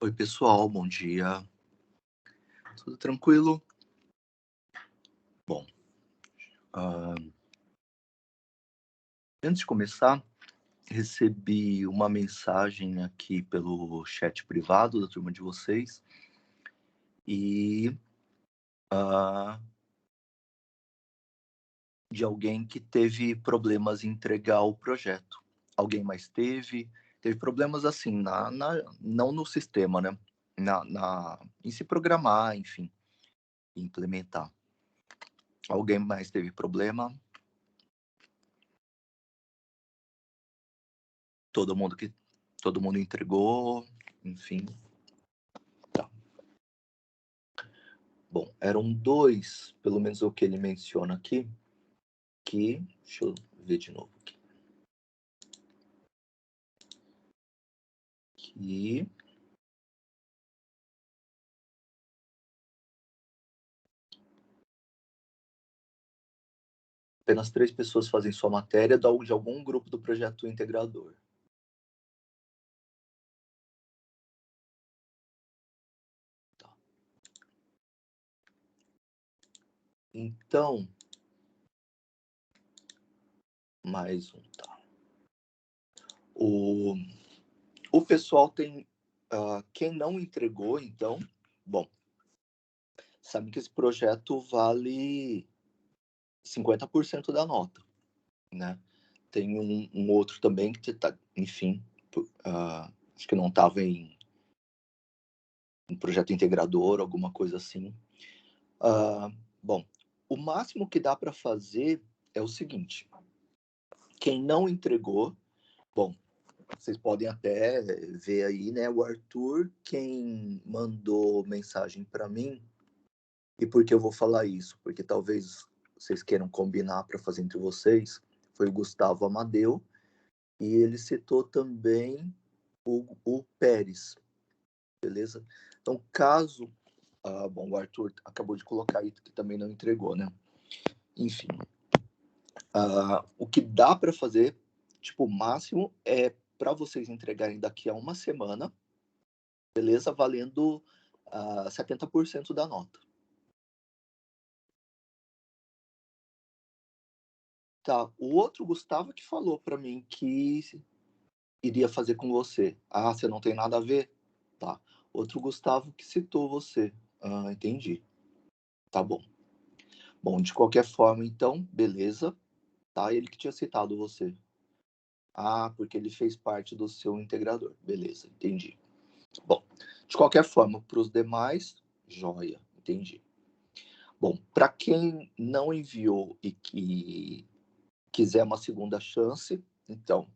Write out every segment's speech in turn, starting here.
Oi, pessoal, bom dia. Tudo tranquilo? Bom, ah, antes de começar, recebi uma mensagem aqui pelo chat privado da turma de vocês e de alguém que teve problemas em entregar o projeto. Alguém mais teve problemas assim, não no sistema, né? Em se programar, enfim, implementar. Alguém mais teve problema? Todo mundo entregou, enfim. Tá. Bom, eram dois, pelo menos o que ele menciona aqui, que. Deixa eu ver de novo aqui. Que. Apenas 3 pessoas fazem sua matéria de algum grupo do projeto integrador. Tá. Então, mais um, tá. O pessoal tem. Quem não entregou, então, bom, sabe que esse projeto vale 50% da nota, né? Tem um outro também que tá, enfim, acho que não estava em projeto integrador, alguma coisa assim. Bom, o máximo que dá para fazer é o seguinte: quem não entregou, bom, vocês podem até ver aí, né? O Arthur, quem mandou mensagem para mim, e por que eu vou falar isso? Porque talvez vocês queiram combinar para fazer entre vocês, foi o Gustavo Amadeu, e ele citou também o Pérez, beleza? Então, caso. Bom, o Arthur acabou de colocar aí que também não entregou, né? Enfim, o que dá para fazer, tipo, o máximo é para vocês entregarem daqui a uma semana, beleza? Valendo 70% da nota. Tá, o outro Gustavo que falou para mim que iria fazer com você. Ah, você não tem nada a ver? Tá. Outro Gustavo que citou você. Ah, entendi. Tá bom. Bom, de qualquer forma, então, beleza. Tá, ele que tinha citado você. Ah, porque ele fez parte do seu integrador. Beleza, entendi. Bom, de qualquer forma, para os demais, joia, entendi. Bom, para quem não enviou e que quiser uma segunda chance, então,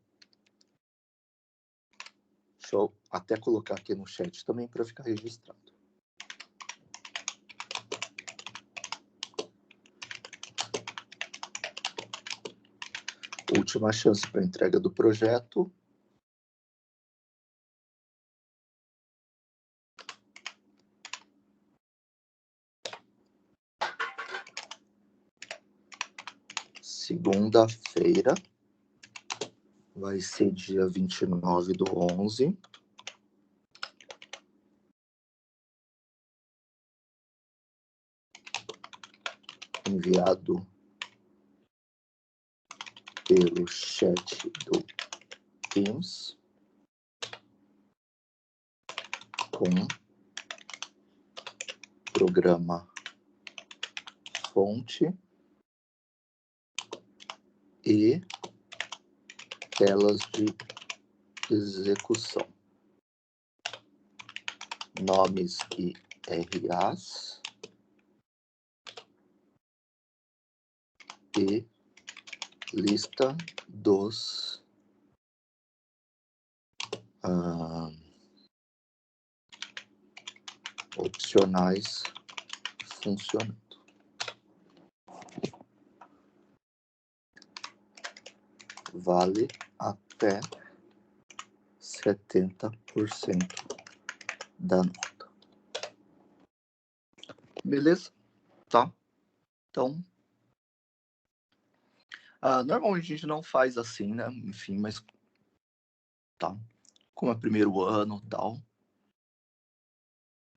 deixa eu até colocar aqui no chat também para ficar registrado. Última chance para entrega do projeto. Segunda-feira, vai ser dia 29/11. Enviado pelo chat do Teams com programa fonte e telas de execução, nomes e RAs e lista dos opcionais funcionando. Vale até 70% da nota. Beleza? Tá? Então, normalmente a gente não faz assim, né? Enfim, mas tá. Como é primeiro ano e tal,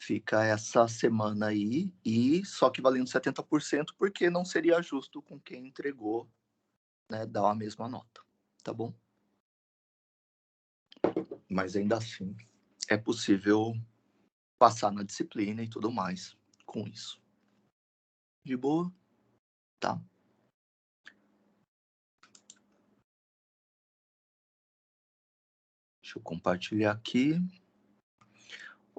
Fica essa semana aí, e só que valendo 70%, porque não seria justo com quem entregou, né, dar a mesma nota, tá bom? Mas ainda assim, é possível passar na disciplina e tudo mais com isso. De boa? Tá. Deixa eu compartilhar aqui.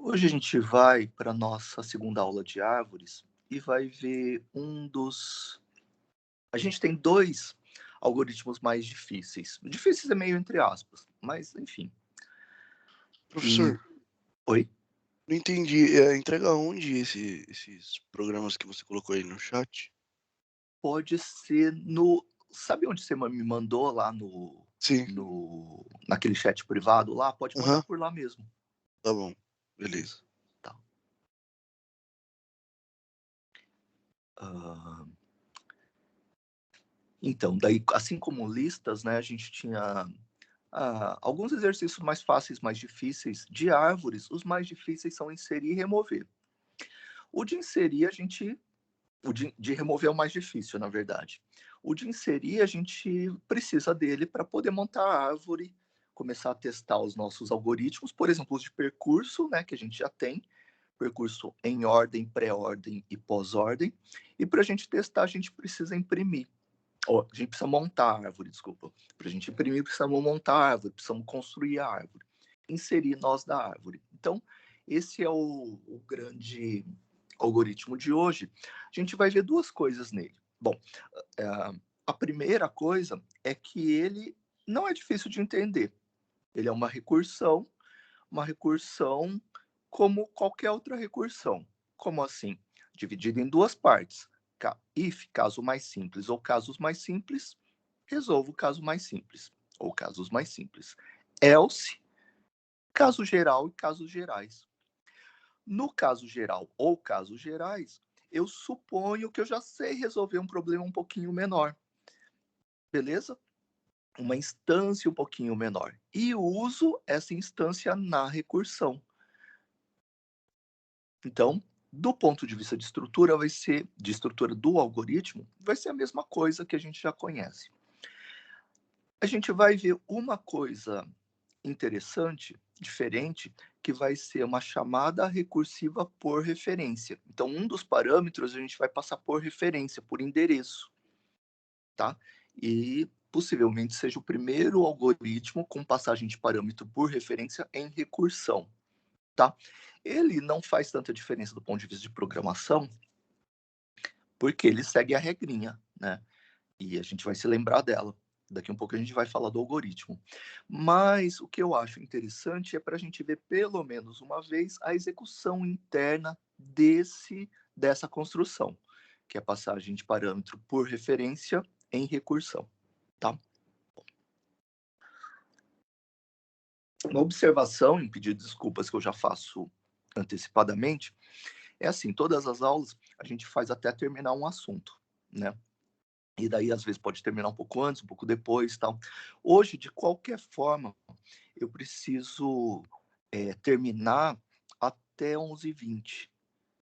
Hoje a gente vai para a nossa segunda aula de árvores e vai ver um dos... A gente tem dois algoritmos mais difíceis. Difíceis é meio entre aspas, mas enfim. Professor, Oi? não entendi. Entrega onde esses programas que você colocou aí no chat? Pode ser no... Sabe onde você me mandou lá Sim. naquele chat privado lá? Pode mandar Aham. por lá mesmo. Tá bom. Beleza. Tá. Ah, então, daí, assim como listas, né, a gente tinha alguns exercícios mais fáceis, mais difíceis. De árvores, os mais difíceis são inserir e remover. O de inserir, o de remover é o mais difícil, na verdade. O de inserir, a gente precisa dele para poder montar a árvore, começar a testar os nossos algoritmos, por exemplo, os de percurso, né, que a gente já tem, percurso em ordem, pré-ordem e pós-ordem. E para a gente testar, a gente precisa imprimir. A gente precisa montar a árvore, desculpa. Para a gente imprimir, precisamos montar a árvore, precisamos construir a árvore, inserir nós da árvore. Então, esse é o grande algoritmo de hoje. A gente vai ver duas coisas nele. Bom, é, a primeira coisa é que ele não é difícil de entender. Ele é uma recursão como qualquer outra recursão. Como assim? Dividida em duas partes. If, caso mais simples, ou casos mais simples, resolvo o caso mais simples, ou casos mais simples. Else, caso geral e casos gerais. No caso geral ou casos gerais, eu suponho que eu já sei resolver um problema um pouquinho menor. Beleza? Uma instância um pouquinho menor. E uso essa instância na recursão. Então, do ponto de vista de estrutura, vai ser, de estrutura do algoritmo, vai ser a mesma coisa que a gente já conhece. A gente vai ver uma coisa interessante, diferente, que vai ser uma chamada recursiva por referência. Então, um dos parâmetros a gente vai passar por referência, por endereço, tá? E possivelmente seja o primeiro algoritmo com passagem de parâmetro por referência em recursão, tá? Ele não faz tanta diferença do ponto de vista de programação, porque ele segue a regrinha, né? E a gente vai se lembrar dela. Daqui um pouco a gente vai falar do algoritmo. Mas o que eu acho interessante é para a gente ver pelo menos uma vez a execução interna dessa construção, que é a passagem de parâmetro por referência em recursão, tá? Uma observação, em pedido de desculpas que eu já faço antecipadamente, é assim, todas as aulas a gente faz até terminar um assunto, né? E daí, às vezes, pode terminar um pouco antes, um pouco depois, tal. Hoje, de qualquer forma, eu preciso terminar até 11h20,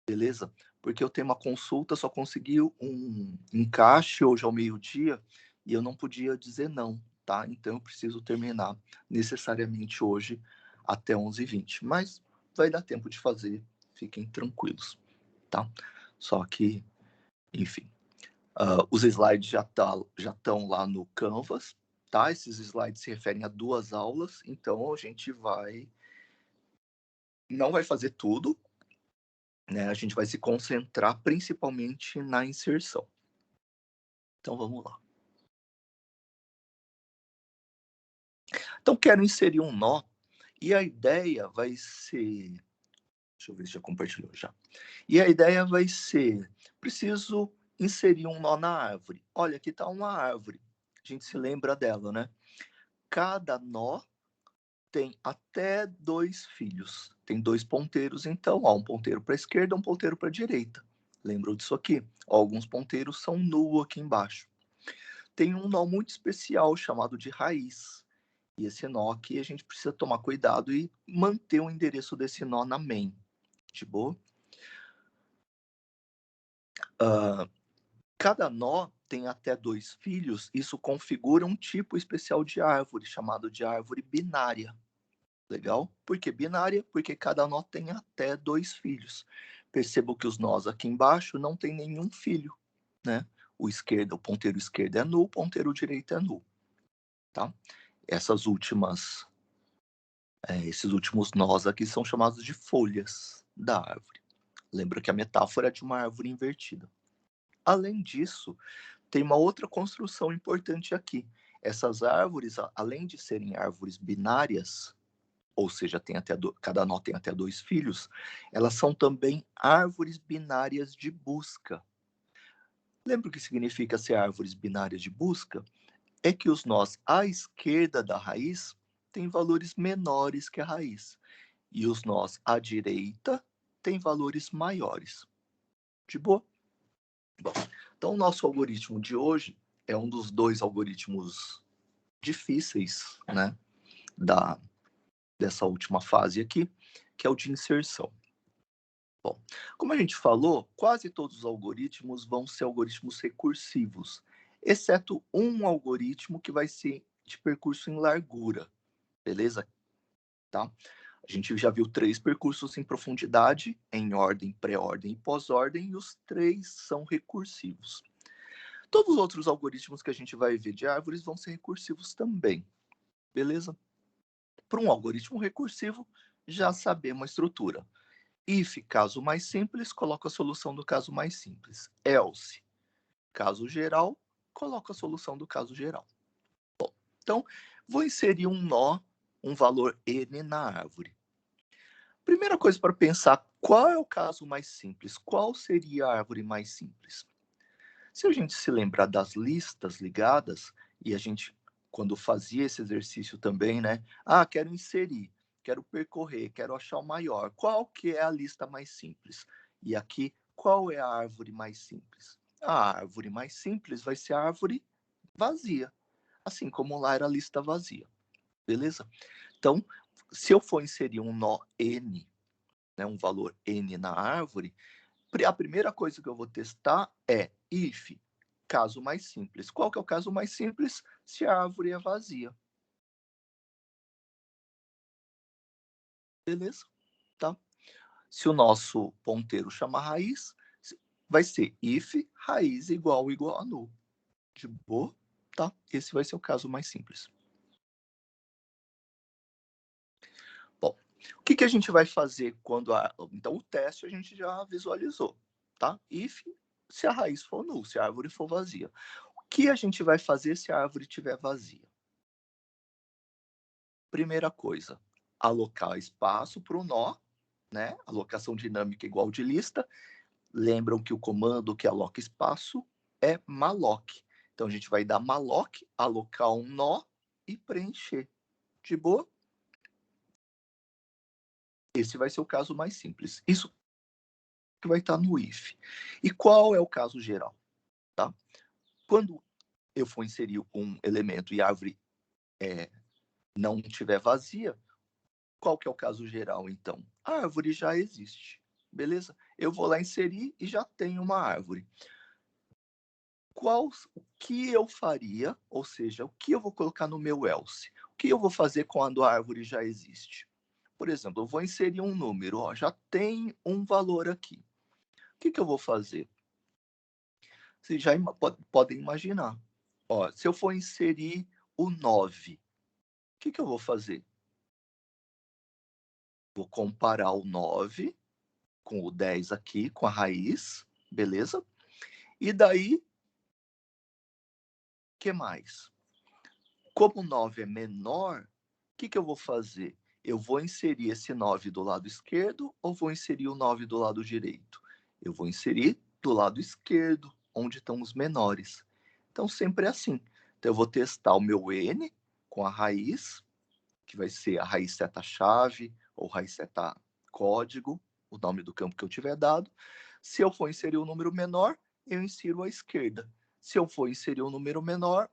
beleza? Porque eu tenho uma consulta, só consegui um encaixe hoje ao meio-dia e eu não podia dizer não, tá? Então, eu preciso terminar necessariamente hoje até 11h20. Mas vai dar tempo de fazer, fiquem tranquilos, tá? Só que, enfim. Os slides já estão lá no Canvas, tá? Esses slides se referem a duas aulas, então a gente não vai fazer tudo, né? A gente vai se concentrar principalmente na inserção. Então vamos lá. Então quero inserir um nó e a ideia vai ser, deixa eu ver se já compartilhou já. E a ideia vai ser, preciso inserir um nó na árvore. Olha, aqui está uma árvore. A gente se lembra dela, né? Cada nó tem até 2 filhos. Tem 2 ponteiros, então, ó, um ponteiro para a esquerda, um ponteiro para a direita. Lembram disso aqui? Ó, alguns ponteiros são null aqui embaixo. Tem um nó muito especial chamado de raiz. E esse nó aqui a gente precisa tomar cuidado e manter o endereço desse nó na main. De boa? Cada nó tem até 2 filhos, isso configura um tipo especial de árvore, chamado de árvore binária. Legal? Por que binária? Porque cada nó tem até 2 filhos. Percebo que os nós aqui embaixo não tem nenhum filho, né? O ponteiro esquerdo é nulo, o ponteiro direito é nulo, tá? Esses últimos nós aqui são chamados de folhas da árvore. Lembra que a metáfora é de uma árvore invertida. Além disso, tem uma outra construção importante aqui. Essas árvores, além de serem árvores binárias, ou seja, cada nó tem até 2 filhos, elas são também árvores binárias de busca. Lembra o que significa ser árvores binárias de busca? É que os nós à esquerda da raiz têm valores menores que a raiz, e os nós à direita têm valores maiores. De boa? Bom, então o nosso algoritmo de hoje é um dos 2 algoritmos difíceis, né, dessa última fase aqui, que é o de inserção. Bom, como a gente falou, quase todos os algoritmos vão ser algoritmos recursivos, exceto um algoritmo que vai ser de percurso em largura, beleza? Tá? A gente já viu 3 percursos em profundidade, em ordem, pré-ordem e pós-ordem, e os 3 são recursivos. Todos os outros algoritmos que a gente vai ver de árvores vão ser recursivos também, beleza? Para um algoritmo recursivo, já sabemos a estrutura. If, caso mais simples, coloca a solução do caso mais simples. Else, caso geral, coloca a solução do caso geral. Bom, então, vou inserir um nó, um valor n na árvore. Primeira coisa para pensar, qual é o caso mais simples? Qual seria a árvore mais simples? Se a gente se lembrar das listas ligadas, e a gente, quando fazia esse exercício também, né? Quero inserir, quero percorrer, quero achar o maior. Qual que é a lista mais simples? E aqui, qual é a árvore mais simples? A árvore mais simples vai ser a árvore vazia, assim como lá era a lista vazia, beleza? Então, se eu for inserir um nó n, né, um valor n na árvore, a primeira coisa que eu vou testar é if, caso mais simples. Qual que é o caso mais simples? Se a árvore é vazia. Beleza? Tá? Se o nosso ponteiro chama raiz, vai ser if raiz igual a null. De boa? Tá? Esse vai ser o caso mais simples. Bom, o que a gente vai fazer quando Então, o teste a gente já visualizou, tá? If, se a raiz for null, se a árvore for vazia. O que a gente vai fazer se a árvore estiver vazia? Primeira coisa, alocar espaço para o nó, né? Alocação dinâmica igual de lista. Lembram que o comando que aloca espaço é malloc. Então, a gente vai dar malloc, alocar um nó e preencher. De boa? Esse vai ser o caso mais simples. Isso que vai estar no if. E qual é o caso geral? Tá? Quando eu for inserir um elemento e a árvore não estiver vazia, qual que é o caso geral, então? A árvore já existe, beleza? Eu vou lá inserir e já tenho uma árvore. O que eu faria, ou seja, o que eu vou colocar no meu else? O que eu vou fazer quando a árvore já existe? Por exemplo, eu vou inserir um número, já tem um valor aqui. O que eu vou fazer? Vocês já podem imaginar. Se eu for inserir o 9, o que eu vou fazer? Vou comparar o 9 com o 10 aqui, com a raiz, beleza? E daí, o que mais? Como o 9 é menor, o que eu vou fazer? Eu vou inserir esse 9 do lado esquerdo ou vou inserir o 9 do lado direito? Eu vou inserir do lado esquerdo, onde estão os menores. Então, sempre é assim. Então, eu vou testar o meu n com a raiz, que vai ser a raiz seta-chave ou raiz seta-código, o nome do campo que eu tiver dado. Se eu for inserir um número menor, eu insiro à esquerda. Se eu for inserir um número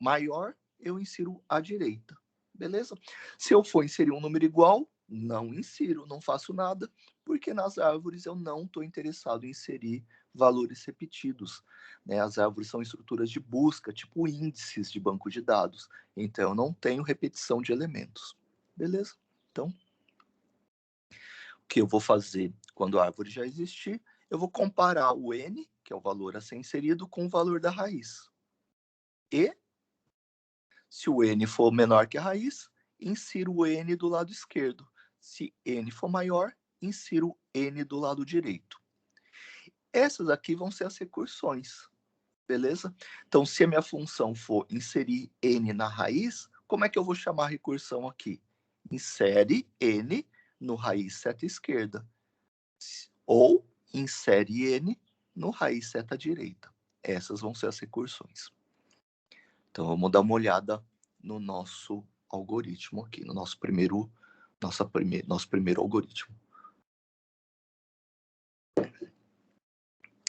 maior, eu insiro à direita. Beleza? Se eu for inserir um número igual, não insiro, não faço nada, porque nas árvores eu não estou interessado em inserir valores repetidos. Né? As árvores são estruturas de busca, tipo índices de banco de dados. Então, eu não tenho repetição de elementos. Beleza? Então, o que eu vou fazer quando a árvore já existir? Eu vou comparar o n, que é o valor a ser inserido, com o valor da raiz. E, se o n for menor que a raiz, insiro o n do lado esquerdo. Se n for maior, insiro n do lado direito. Essas aqui vão ser as recursões, beleza? Então, se a minha função for inserir n na raiz, como é que eu vou chamar a recursão aqui? Insere n no raiz seta esquerda. Ou insere n no raiz seta direita. Essas vão ser as recursões. Então, vamos dar uma olhada no nosso algoritmo aqui, no nosso primeiro algoritmo.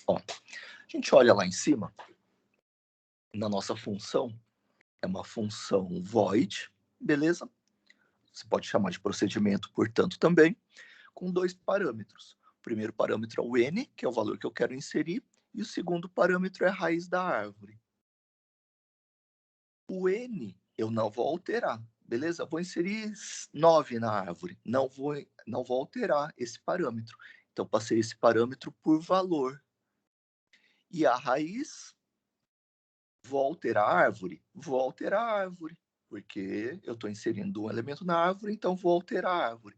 Ó, a gente olha lá em cima, na nossa função, é uma função void, beleza? Você pode chamar de procedimento, portanto, também, com dois parâmetros. O primeiro parâmetro é o n, que é o valor que eu quero inserir, e o segundo parâmetro é a raiz da árvore. O n eu não vou alterar, beleza? Vou inserir 9 na árvore, não vou alterar esse parâmetro. Então, passei esse parâmetro por valor. E a raiz, vou alterar a árvore? Vou alterar a árvore, porque eu estou inserindo um elemento na árvore, então vou alterar a árvore.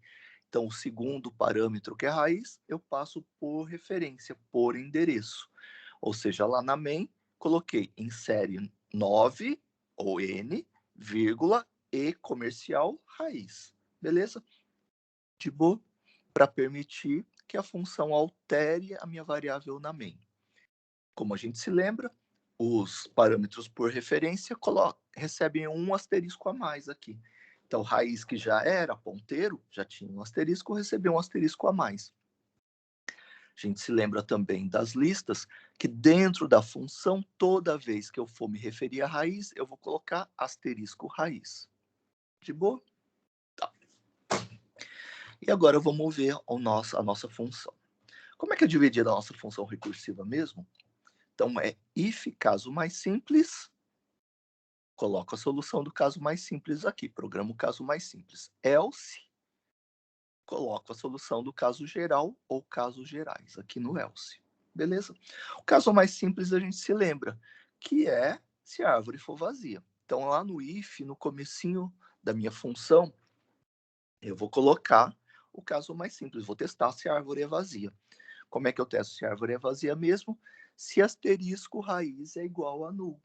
Então, o segundo parâmetro, que é a raiz, eu passo por referência, por endereço. Ou seja, lá na main, coloquei insere 9, ou n, vírgula, e comercial, raiz. Beleza? De boa? Para permitir que a função altere a minha variável na main. Como a gente se lembra, os parâmetros por referência recebem um asterisco a mais aqui. Então, raiz que já era ponteiro, já tinha um asterisco, recebeu um asterisco a mais. A gente se lembra também das listas, que dentro da função, toda vez que eu for me referir à raiz, eu vou colocar asterisco raiz. De boa? Tá. E agora vamos ver a nossa função. Como é que é dividida a nossa função recursiva mesmo? Então, é if caso mais simples, coloco a solução do caso mais simples aqui, programa o caso mais simples. Else, coloco a solução do caso geral ou casos gerais, aqui no else. Beleza? O caso mais simples a gente se lembra, que é se a árvore for vazia. Então, lá no if, no comecinho da minha função, eu vou colocar o caso mais simples, vou testar se a árvore é vazia. Como é que eu testo se a árvore é vazia mesmo? Se asterisco raiz é igual a null.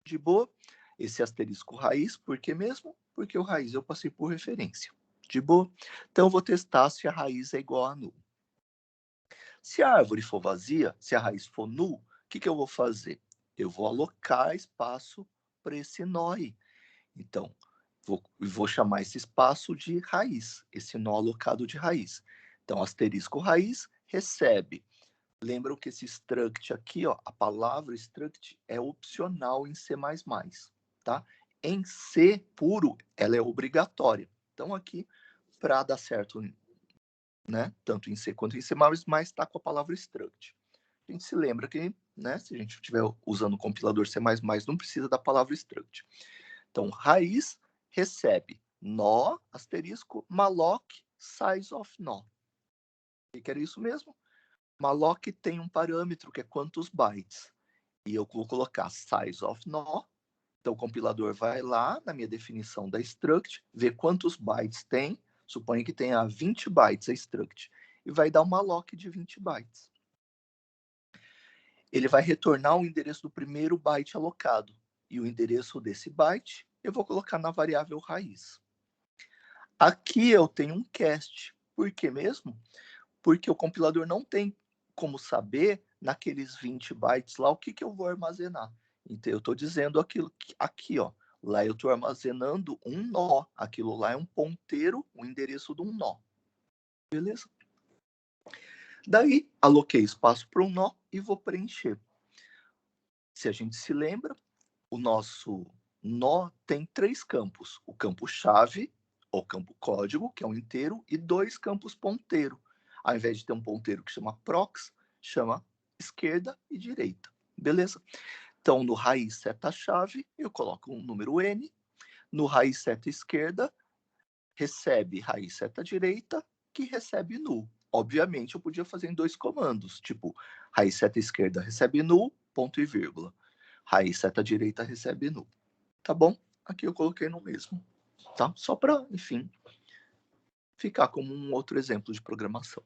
De boa? Esse asterisco raiz, por que mesmo? Porque o raiz eu passei por referência. De boa? Então, eu vou testar se a raiz é igual a null. Se a árvore for vazia, se a raiz for null, o que eu vou fazer? Eu vou alocar espaço para esse nó aí. Então, vou chamar esse espaço de raiz, esse nó alocado de raiz. Então, asterisco raiz recebe. Lembram que esse struct aqui, ó, a palavra struct é opcional em C++, tá? Em C puro, ela é obrigatória. Então, aqui, para dar certo, né, tanto em C quanto em C++, está com a palavra struct. A gente se lembra que, né, se a gente estiver usando o compilador C++, não precisa da palavra struct. Então, raiz recebe nó, asterisco, malloc, size of nó. O que era isso mesmo? Malloc tem um parâmetro que é quantos bytes. E eu vou colocar size of nó. Então, o compilador vai lá na minha definição da struct, ver quantos bytes tem. Suponha que tenha 20 bytes a struct. E vai dar um malloc de 20 bytes. Ele vai retornar o endereço do primeiro byte alocado. E o endereço desse byte eu vou colocar na variável raiz. Aqui eu tenho um cast. Por que mesmo? Porque o compilador não tem como saber, naqueles 20 bytes lá, o que eu vou armazenar. Então, eu estou dizendo aquilo aqui, ó. Lá eu estou armazenando um nó. Aquilo lá é um ponteiro, o endereço de um nó. Beleza? Daí, aloquei espaço para um nó e vou preencher. Se a gente se lembra, o nosso nó tem 3 campos. O campo chave, o campo código, que é um inteiro, e 2 campos ponteiro. Ao invés de ter um ponteiro que chama prox, chama esquerda e direita. Beleza? Então, no raiz seta-chave, eu coloco um número n. No raiz seta esquerda, recebe raiz seta direita, que recebe null. Obviamente, eu podia fazer em 2 comandos, tipo, raiz seta esquerda recebe null, ponto e vírgula. Raiz seta direita recebe null. Tá bom? Aqui eu coloquei no mesmo. Tá? Só para, enfim, ficar como um outro exemplo de programação.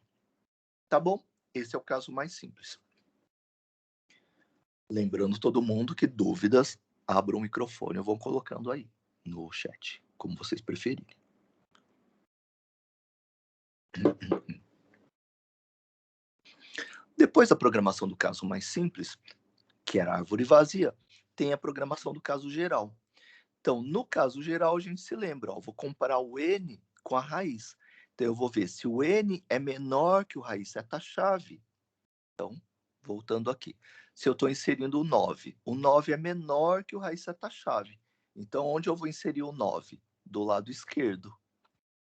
Tá bom? Esse é o caso mais simples. Lembrando todo mundo que dúvidas, abram o microfone ou vão colocando aí no chat, como vocês preferirem. Depois da programação do caso mais simples, que era a árvore vazia, tem a programação do caso geral. Então, no caso geral, a gente se lembra, ó, vou comparar o n com a raiz. Então, eu vou ver se o n é menor que o raiz seta-chave. Então, voltando aqui. Se eu estou inserindo o 9 é menor que o raiz seta-chave. Então, onde eu vou inserir o 9? Do lado esquerdo.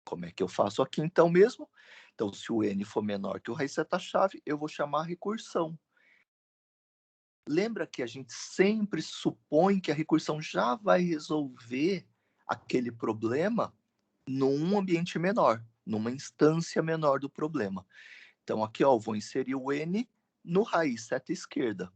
Como é que eu faço aqui, então, mesmo? Então, se o n for menor que o raiz seta-chave, eu vou chamar a recursão. Lembra que a gente sempre supõe que a recursão já vai resolver aquele problema num ambiente menor, numa instância menor do problema. Então, aqui, ó, eu vou inserir o n no raiz seta esquerda.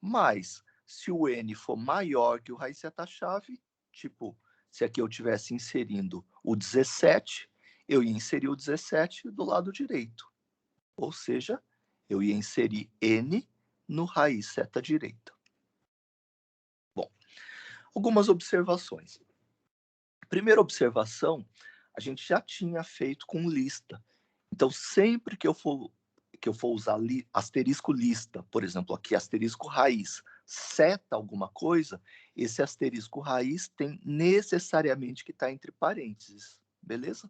Mas, se o n for maior que o raiz seta-chave, tipo, se aqui eu estivesse inserindo o 17, eu ia inserir o 17 do lado direito. Ou seja, eu ia inserir n no raiz seta direita. Bom, algumas observações. Primeira observação, a gente já tinha feito com lista. Então, sempre que eu for usar asterisco lista, por exemplo, aqui asterisco raiz, seta alguma coisa, esse asterisco raiz tem necessariamente que estar entre parênteses, beleza?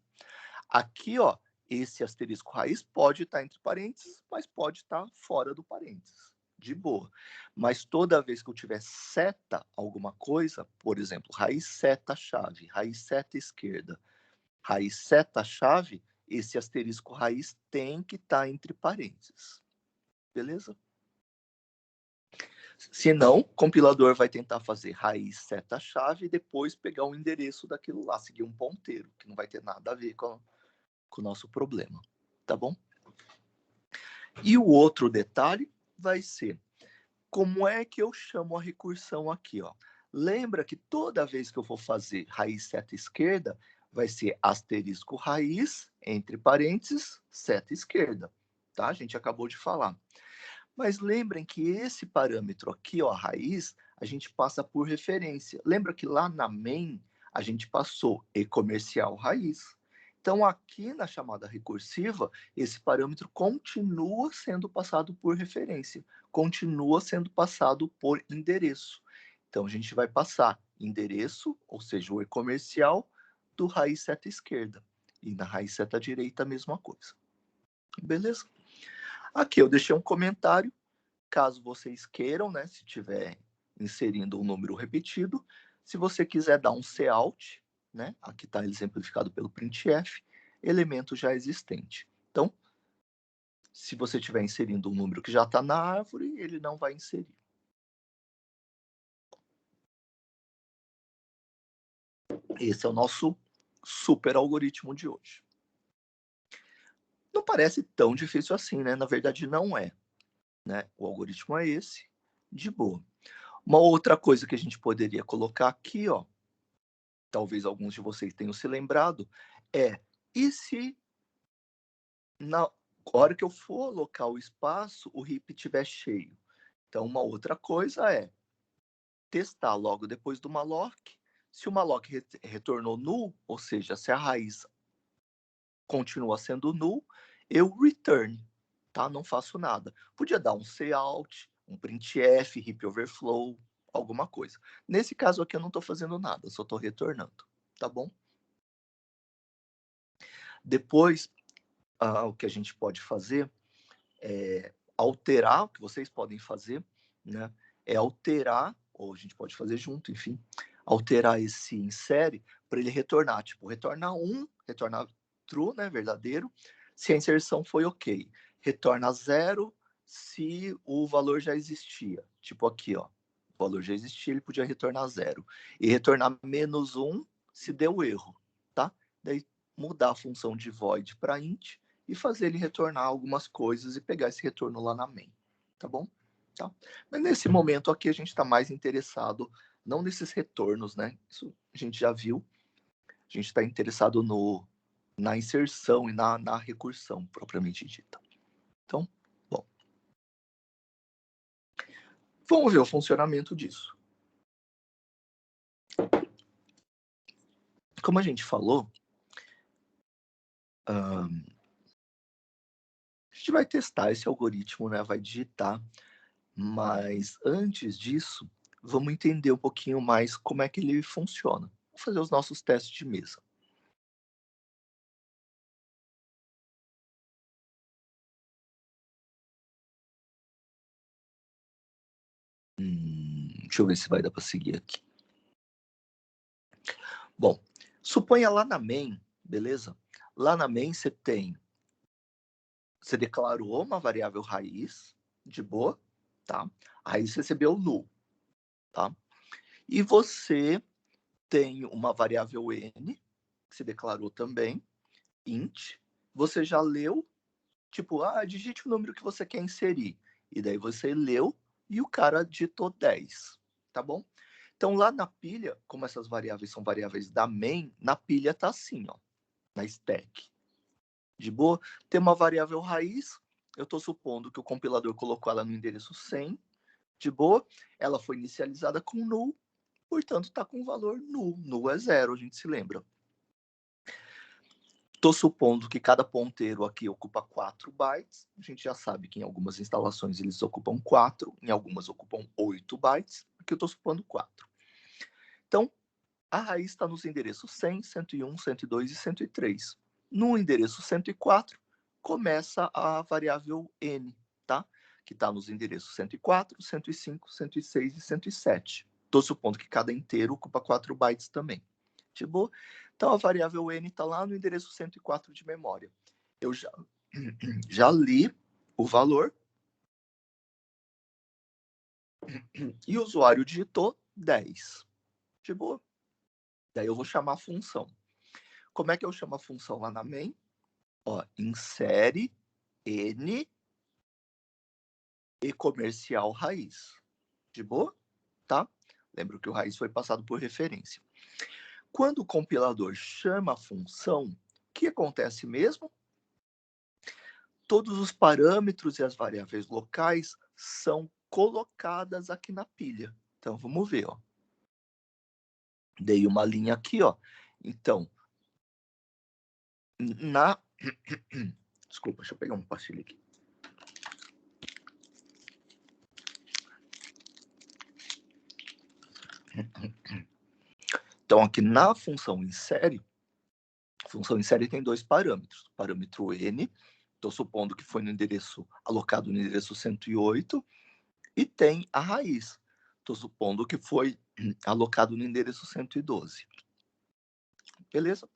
Aqui, ó, esse asterisco raiz pode estar entre parênteses, mas pode estar fora do parênteses, de boa. Mas toda vez que eu tiver seta alguma coisa, por exemplo, raiz seta chave, raiz seta esquerda, raiz seta chave, esse asterisco raiz tem que estar entre parênteses. Beleza? Senão, o compilador vai tentar fazer raiz seta chave e depois pegar o endereço daquilo lá, seguir um ponteiro, que não vai ter nada a ver com o nosso problema. Tá bom? E o outro detalhe vai ser como é que eu chamo a recursão aqui, ó. Lembra que toda vez que eu for fazer raiz seta esquerda, vai ser asterisco raiz, entre parênteses, seta esquerda. Tá? A gente acabou de falar. Mas lembrem que esse parâmetro aqui, ó, a raiz, a gente passa por referência. Lembra que lá na main, a gente passou e-comercial raiz. Então, aqui na chamada recursiva, esse parâmetro continua sendo passado por referência, continua sendo passado por endereço. Então, a gente vai passar endereço, ou seja, o e-comercial, do raiz seta esquerda. E na raiz seta direita, a mesma coisa. Beleza? Aqui eu deixei um comentário, caso vocês queiram, né, se tiver inserindo um número repetido, se você quiser dar um cout, né, aqui está exemplificado pelo printf, elemento já existente. Então, se você estiver inserindo um número que já está na árvore, ele não vai inserir. Esse é o nosso super algoritmo de hoje. Não parece tão difícil assim, né? Na verdade, não é. Né? O algoritmo é esse, de boa. Uma outra coisa que a gente poderia colocar aqui, ó, talvez alguns de vocês tenham se lembrado, e se na hora que eu for alocar o espaço, o heap estiver cheio? Então, uma outra coisa é testar logo depois do malloc, se o malloc retornou null, ou seja, se a raiz continua sendo null, eu return, tá? Não faço nada. Podia dar um cout, um printf, heap overflow, alguma coisa. Nesse caso aqui eu não estou fazendo nada, só estou retornando, tá bom? Depois, o que a gente pode fazer é alterar, o que vocês podem fazer, né? É alterar, ou a gente pode fazer junto, enfim, alterar esse insere para ele retornar, tipo, retorna 1, retorna true, né, verdadeiro, se a inserção foi ok. Retorna 0 se o valor já existia. Tipo aqui, ó, o valor já existia, ele podia retornar 0. E retornar -1 se deu erro, tá? Daí mudar a função de void para int e fazer ele retornar algumas coisas e pegar esse retorno lá na main, tá bom? Tá? Mas nesse momento aqui a gente está mais interessado não nesses retornos, né? Isso a gente já viu. A gente está interessado na inserção e na recursão propriamente dita. Então, bom. Vamos ver o funcionamento disso. Como a gente falou, a gente vai testar esse algoritmo, né? Vai digitar. Mas antes disso, vamos entender um pouquinho mais como é que ele funciona. Vamos fazer os nossos testes de mesa. Deixa eu ver se vai dar para seguir aqui. Bom, suponha lá na main, beleza? Lá na main você declarou uma variável raiz, de boa, tá? A raiz recebeu null, tá? E você tem uma variável n, que você declarou também, int. Você já leu, tipo, digite o número que você quer inserir. E daí você leu e o cara digitou 10, tá bom? Então, lá na pilha, como essas variáveis são variáveis da main, na pilha tá assim, ó, na stack. De boa? Tem uma variável raiz, eu estou supondo que o compilador colocou ela no endereço 100, de boa, ela foi inicializada com null, portanto está com o valor null. Null é 0, a gente se lembra. Estou supondo que cada ponteiro aqui ocupa 4 bytes. A gente já sabe que em algumas instalações eles ocupam 4, em algumas ocupam 8 bytes. Aqui eu estou supondo 4. Então, a raiz está nos endereços 100, 101, 102 e 103. No endereço 104, começa a variável n, tá? Que está nos endereços 104, 105, 106 e 107. Estou supondo que cada inteiro ocupa 4 bytes também. Tipo, então a variável n está lá no endereço 104 de memória. Eu já li o valor e o usuário digitou 10. De boa. Daí eu vou chamar a função. Como é que eu chamo a função lá na main? Ó, insere n e comercial raiz. De boa? Tá? Lembra que o raiz foi passado por referência. Quando o compilador chama a função, o que acontece mesmo? Todos os parâmetros e as variáveis locais são colocadas aqui na pilha. Então, vamos ver, ó. Dei uma linha aqui, ó. Então, Desculpa, deixa eu pegar uma pastilha aqui. Então, aqui na função insere, a função insere tem 2 parâmetros. O parâmetro n, estou supondo que foi no endereço alocado no endereço 108, e tem a raiz. Estou supondo que foi alocado no endereço 112. Beleza?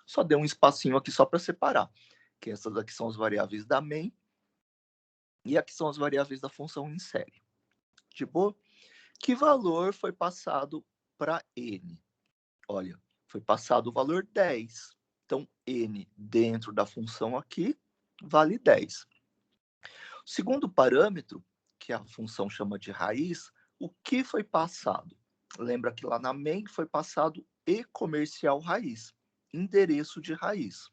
Só deu um espacinho aqui só para separar. Que essas aqui são as variáveis da main e aqui são as variáveis da função insere. De boa? Que valor foi passado para n? Olha, foi passado o valor 10. Então, n dentro da função aqui vale 10. O segundo parâmetro, que a função chama de raiz, o que foi passado? Lembra que lá na main foi passado e comercial raiz, endereço de raiz.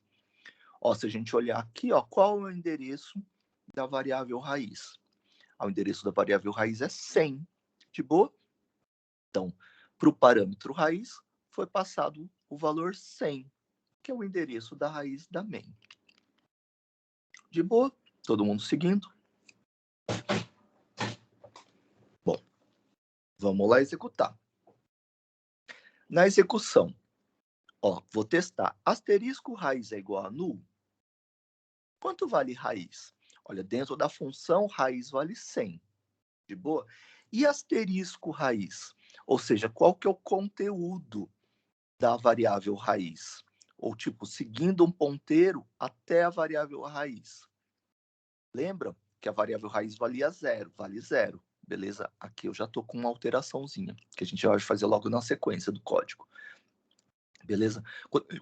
Ó, se a gente olhar aqui, ó, qual é o endereço da variável raiz? O endereço da variável raiz é 100, de boa? Então, para o parâmetro raiz, foi passado o valor 100, que é o endereço da raiz da main. De boa? Todo mundo seguindo? Bom, vamos lá executar. Na execução, ó, vou testar. Asterisco raiz é igual a null? Quanto vale raiz? Olha, dentro da função, raiz vale 100. De boa? E asterisco raiz? Ou seja, qual que é o conteúdo da variável raiz? Ou tipo, seguindo um ponteiro até a variável raiz. Lembra que a variável raiz valia zero, vale zero. Beleza? Aqui eu já estou com uma alteraçãozinha, que a gente vai fazer logo na sequência do código. Beleza?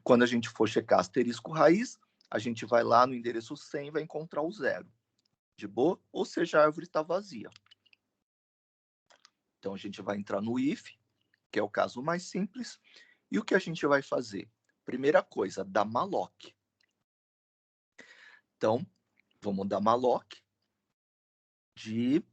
Quando a gente for checar asterisco raiz, a gente vai lá no endereço 100 e vai encontrar o zero. De boa? Ou seja, a árvore está vazia. Então, a gente vai entrar no if, que é o caso mais simples. E o que a gente vai fazer? Primeira coisa, dar malloc. Então, vamos dar malloc de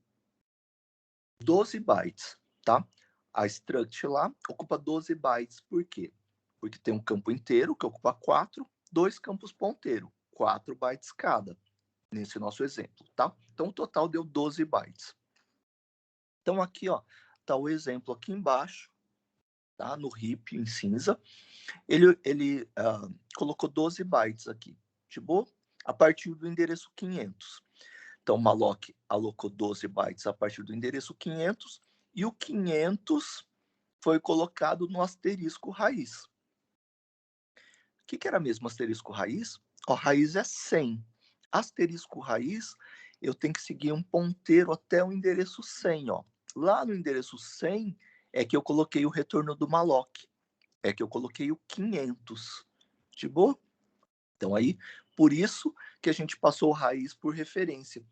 12 bytes, tá? A struct lá ocupa 12 bytes. Por quê? Porque tem um campo inteiro que ocupa 4, 2 campos ponteiro, 4 bytes cada, nesse nosso exemplo, tá? Então, o total deu 12 bytes. Então, aqui, ó, tá o exemplo aqui embaixo, tá? No heap em cinza. Ele colocou 12 bytes aqui, de boa? A partir do endereço 500. Então, malloc alocou 12 bytes a partir do endereço 500 e o 500 foi colocado no asterisco raiz. O que era mesmo asterisco raiz? Ó, raiz é 100. Asterisco raiz, eu tenho que seguir um ponteiro até o endereço 100. Ó. Lá no endereço 100 é que eu coloquei o retorno do malloc. É que eu coloquei o 500. De boa? Então, aí, por isso que a gente passou raiz por referência,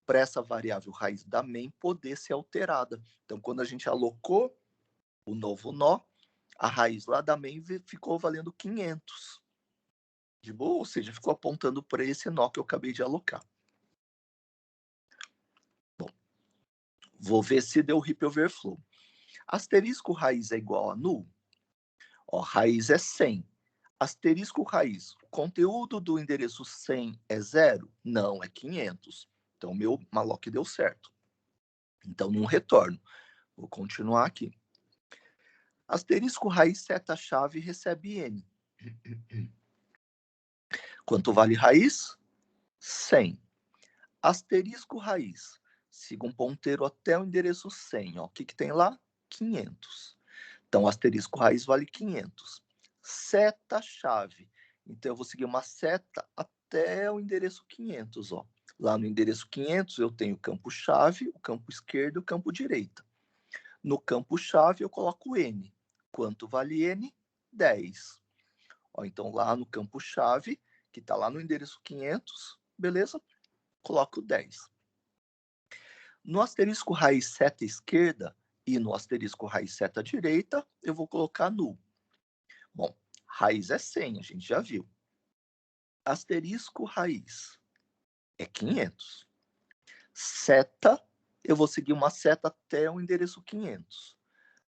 para essa variável raiz da main poder ser alterada. Então, quando a gente alocou o novo nó, a raiz lá da main ficou valendo 500. De boa? Ou seja, ficou apontando para esse nó que eu acabei de alocar. Bom, vou ver se deu heap overflow. Asterisco raiz é igual a null. Ó, raiz é 100. Asterisco raiz, o conteúdo do endereço 100 é 0? Não, é 500. Então, meu malloc deu certo. Então, não retorno. Vou continuar aqui. Asterisco raiz seta-chave recebe n. Quanto vale raiz? 100. Asterisco raiz. Siga um ponteiro até o endereço 100. Ó. O que tem lá? 500. Então, asterisco raiz vale 500. Seta-chave. Então, eu vou seguir uma seta até o endereço 500. Ó. Lá no endereço 500, eu tenho o campo-chave, o campo esquerdo e o campo direita. No campo-chave, eu coloco n. Quanto vale n? 10. Ó, então, lá no campo-chave, que está lá no endereço 500, beleza? Coloco 10. No asterisco raiz seta esquerda e no asterisco raiz seta direita, eu vou colocar null. Bom, raiz é 100, a gente já viu. Asterisco raiz é 500. Seta, eu vou seguir uma seta até o endereço 500.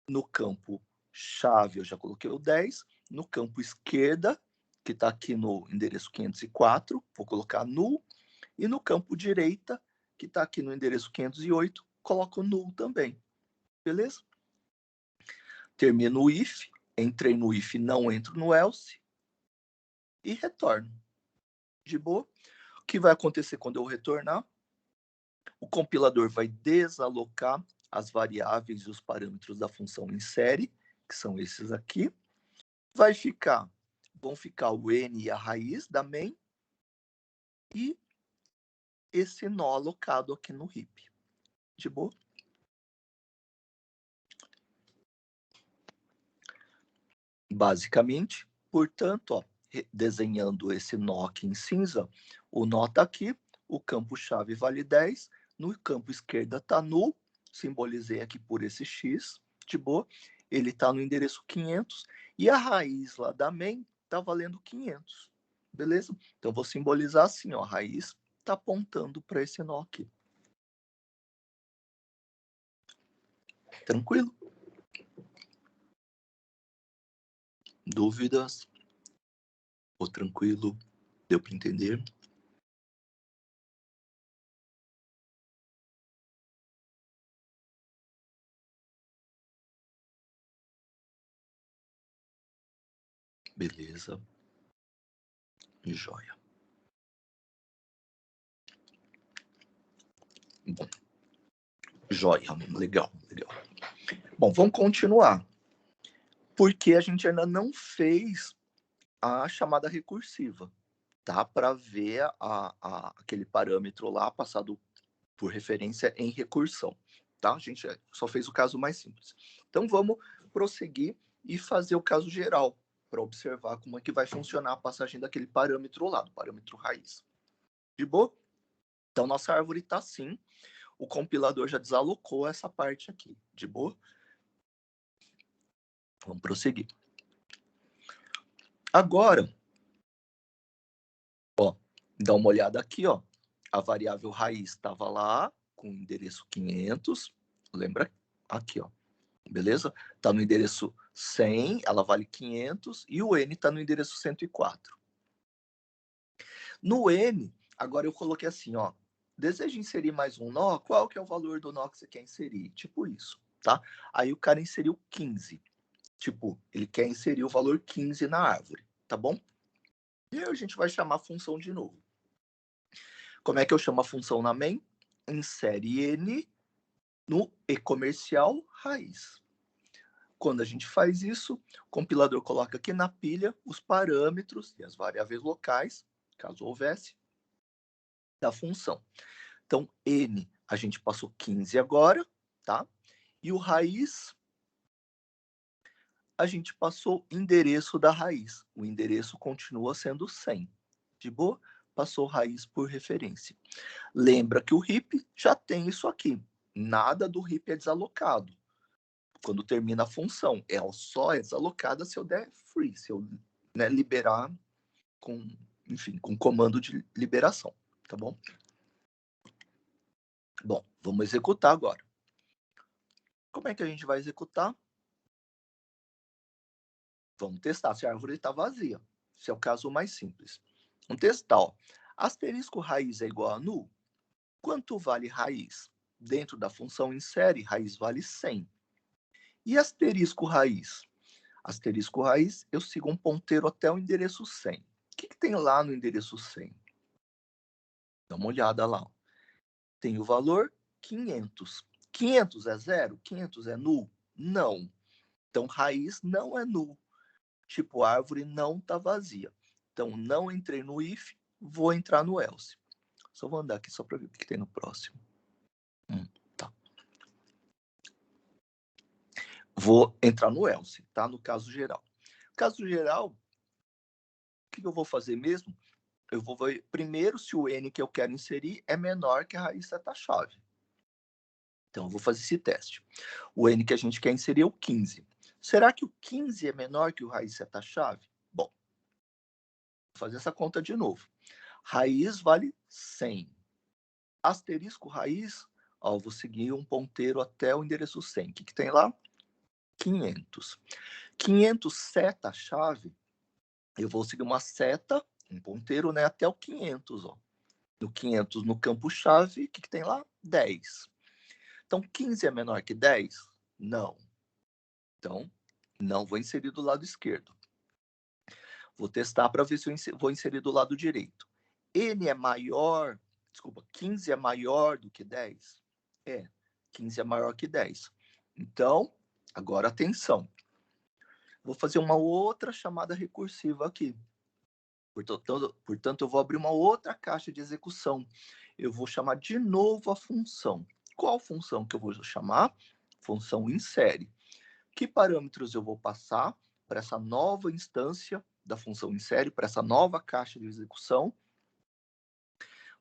No campo chave, eu já coloquei o 10. No campo esquerda, que está aqui no endereço 504, vou colocar null. E no campo direita, que está aqui no endereço 508, coloco null também. Beleza? Termino o if, entrei no if, não entro no else e retorno. De boa? O que vai acontecer quando eu retornar? O compilador vai desalocar as variáveis e os parâmetros da função em série, que são esses aqui. Vão ficar o n e a raiz da main e esse nó alocado aqui no heap. De boa? Basicamente, portanto, ó, desenhando esse nó aqui em cinza, o nó está aqui, o campo-chave vale 10, no campo esquerda está null, simbolizei aqui por esse x, de boa, ele está no endereço 500, e a raiz lá da main está valendo 500, beleza? Então, vou simbolizar assim, ó, a raiz está apontando para esse nó aqui. Tranquilo? Dúvidas? Ou tranquilo? Deu para entender? Beleza. Joia. Bom, joia, legal, legal. Bom, vamos continuar. Porque a gente ainda não fez a chamada recursiva, tá? Para ver aquele parâmetro lá passado por referência em recursão, tá? A gente só fez o caso mais simples. Então, vamos prosseguir e fazer o caso geral, para observar como é que vai funcionar a passagem daquele parâmetro lá, do parâmetro raiz. De boa? Então, nossa árvore está assim. O compilador já desalocou essa parte aqui. De boa? Vamos prosseguir. Agora, ó, dá uma olhada aqui, ó. A variável raiz estava lá, com o endereço 500. Lembra? Aqui, ó. Beleza? Está no endereço 100, ela vale 500. E o n está no endereço 104. No n, agora eu coloquei assim, ó. Deseja inserir mais um nó? Qual que é o valor do nó que você quer inserir? Tipo isso, tá? Aí o cara inseriu 15. Tipo, ele quer inserir o valor 15 na árvore, tá bom? E aí a gente vai chamar a função de novo. Como é que eu chamo a função na main? Insere n no e-comercial raiz. Quando a gente faz isso, o compilador coloca aqui na pilha os parâmetros e as variáveis locais, caso houvesse, da função. Então, n, a gente passou 15 agora, tá? E o raiz, a gente passou endereço da raiz. O endereço continua sendo 100. De boa? Passou raiz por referência. Lembra que o heap já tem isso aqui. Nada do heap é desalocado. Quando termina a função, ela só é desalocada se eu der free, se eu liberar com, enfim, com comando de liberação, tá bom? Bom, vamos executar agora. Como é que a gente vai executar? Vamos testar se a árvore está vazia. Esse é o caso mais simples. Vamos testar, ó. Asterisco raiz é igual a null. Quanto vale raiz? Dentro da função insere, raiz vale 100. E asterisco raiz? Asterisco raiz, eu sigo um ponteiro até o endereço 100. O que tem lá no endereço 100? Dá uma olhada lá. Tem o valor 500. 500 é zero? 500 é null? Não. Então, raiz não é null. Tipo, a árvore não está vazia. Então, não entrei no if, vou entrar no else. Só vou andar aqui só para ver o que tem no próximo. Tá. Vou entrar no else, tá? No caso geral. No caso geral, o que eu vou fazer mesmo? Eu vou ver primeiro se o n que eu quero inserir é menor que a raiz seta-chave. Então, eu vou fazer esse teste. O n que a gente quer inserir é o 15. Será que o 15 é menor que o raiz seta-chave? Bom, vou fazer essa conta de novo. Raiz vale 100. Asterisco raiz, ó, vou seguir um ponteiro até o endereço 100. O que tem lá? 500. 500 seta-chave, eu vou seguir uma seta, um ponteiro, né, até o 500, ó. No 500, no campo-chave, o que tem lá? 10. Então, 15 é menor que 10? Não. Então, não vou inserir do lado esquerdo. Vou testar para ver se eu vou inserir do lado direito. N é maior, desculpa, 15 é maior do que 10? É, 15 é maior que 10. Então, agora atenção. Vou fazer uma outra chamada recursiva aqui. Portanto, eu vou abrir uma outra caixa de execução. Eu vou chamar de novo a função. Qual função que eu vou chamar? Função insere. Que parâmetros eu vou passar para essa nova instância da função insere, para essa nova caixa de execução?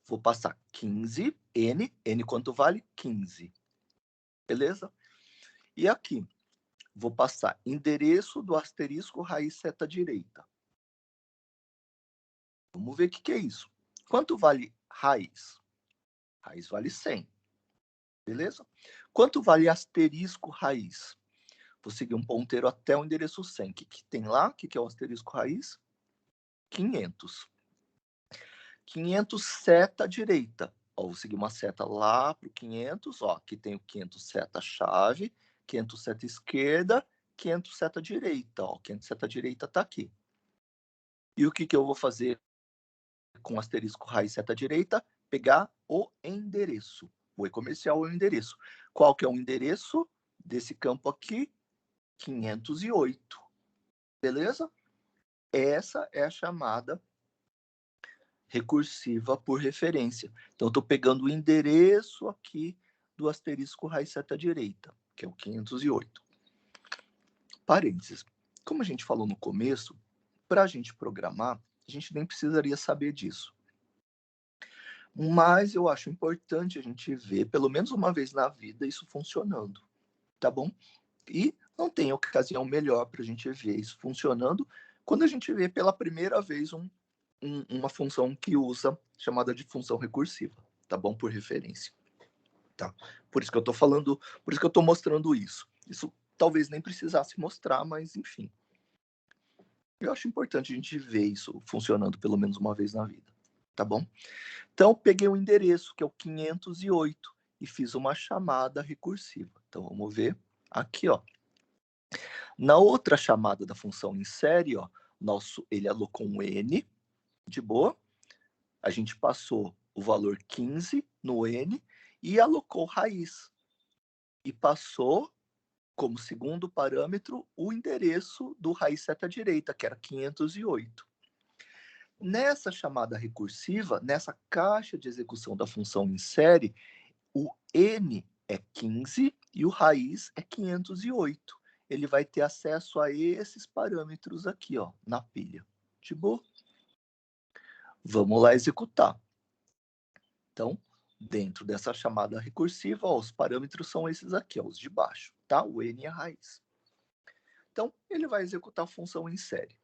Vou passar 15, n quanto vale? 15. Beleza? E aqui, vou passar endereço do asterisco raiz seta direita. Vamos ver o que é isso. Quanto vale raiz? Raiz vale 100. Beleza? Quanto vale asterisco raiz? Vou seguir um ponteiro até o endereço 100. O que tem lá? O que é o asterisco raiz? 500. 500 seta direita. Ó, vou seguir uma seta lá para o 500. Ó, aqui tem o 500 seta chave, 500 seta esquerda, 500 seta direita. Ó, 500 seta direita está aqui. E o que eu vou fazer com asterisco raiz seta direita? Pegar o endereço. O e-comercial é o endereço. Qual que é o endereço desse campo aqui, 508. Beleza? Essa é a chamada recursiva por referência. Então, eu estou pegando o endereço aqui do asterisco raiz seta direita, que é o 508. Parênteses. Como a gente falou no começo, para a gente programar, a gente nem precisaria saber disso. Mas eu acho importante a gente ver, pelo menos uma vez na vida, isso funcionando, tá bom? E não tem ocasião melhor para a gente ver isso funcionando quando a gente vê pela primeira vez uma função que usa, chamada de função recursiva, tá bom? Por referência. Tá? Por isso que eu estou falando, por isso que eu estou mostrando isso. Isso talvez nem precisasse mostrar, mas enfim. Eu acho importante a gente ver isso funcionando pelo menos uma vez na vida, tá bom? Então, peguei o endereço, que é o 508, e fiz uma chamada recursiva. Então, vamos ver aqui, ó. Na outra chamada da função em série, ó, ele alocou um n, de boa. A gente passou o valor 15 no n e alocou raiz. E passou como segundo parâmetro o endereço do raiz seta direita, que era 508. Nessa chamada recursiva, nessa caixa de execução da função em série, o n é 15 e o raiz é 508. Ele vai ter acesso a esses parâmetros aqui, ó, na pilha. De boa? Vamos lá executar. Então, dentro dessa chamada recursiva, ó, os parâmetros são esses aqui, ó, os de baixo, tá? O n e a raiz. Então, ele vai executar a função em série.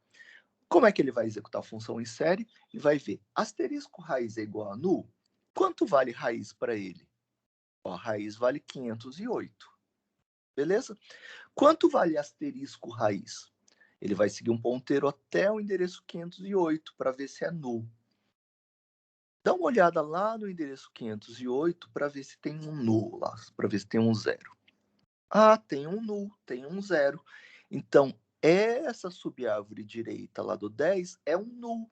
Como é que ele vai executar a função em série? Ele vai ver, asterisco raiz é igual a null. Quanto vale raiz para ele? Ó, a raiz vale 508. Beleza? Quanto vale asterisco raiz? Ele vai seguir um ponteiro até o endereço 508 para ver se é null. Dá uma olhada lá no endereço 508 para ver se tem um null lá, para ver se tem um zero. Ah, tem um null, tem um zero. Então, essa subárvore direita lá do 10 é um null.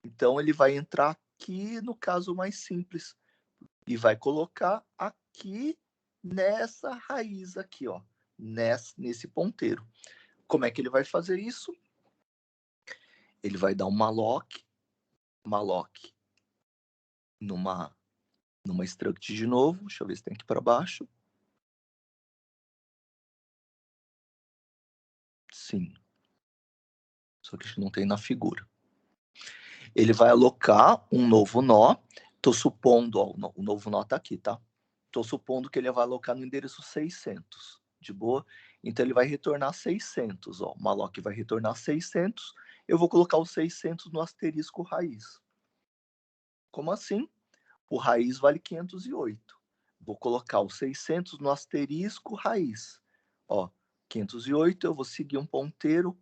Então, ele vai entrar aqui no caso mais simples e vai colocar aqui nessa raiz aqui, ó, nesse ponteiro. Como é que ele vai fazer isso? Ele vai dar um malloc numa struct de novo. Deixa eu ver se tem aqui para baixo. Sim. Só que não tem na figura. Ele vai alocar um novo nó. Estou supondo, ó, o novo nó está aqui, tá? Estou supondo que ele vai alocar no endereço 600, de boa? Então, ele vai retornar 600, ó. O malloc vai retornar 600. Eu vou colocar o 600 no asterisco raiz. Como assim? O raiz vale 508. Vou colocar o 600 no asterisco raiz. Ó, 508, eu vou seguir um ponteiro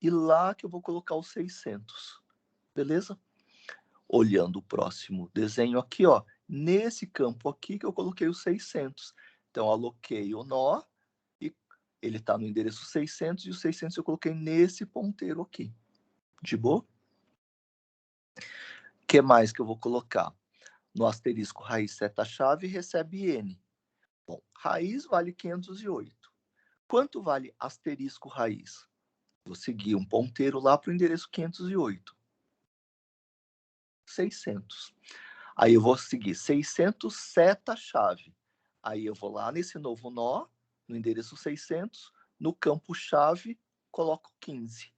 e lá que eu vou colocar o 600. Beleza? Olhando o próximo desenho aqui, ó, nesse campo aqui que eu coloquei o 600. Então, eu aloquei o nó e ele está no endereço 600 e o 600 eu coloquei nesse ponteiro aqui. De boa? O que mais que eu vou colocar? No asterisco raiz seta-chave recebe n. Bom, raiz vale 508. Quanto vale asterisco raiz? Vou seguir um ponteiro lá para o endereço 508. 600. Aí eu vou seguir 600 seta-chave. Aí eu vou lá nesse novo nó, no endereço 600, no campo chave, coloco 15.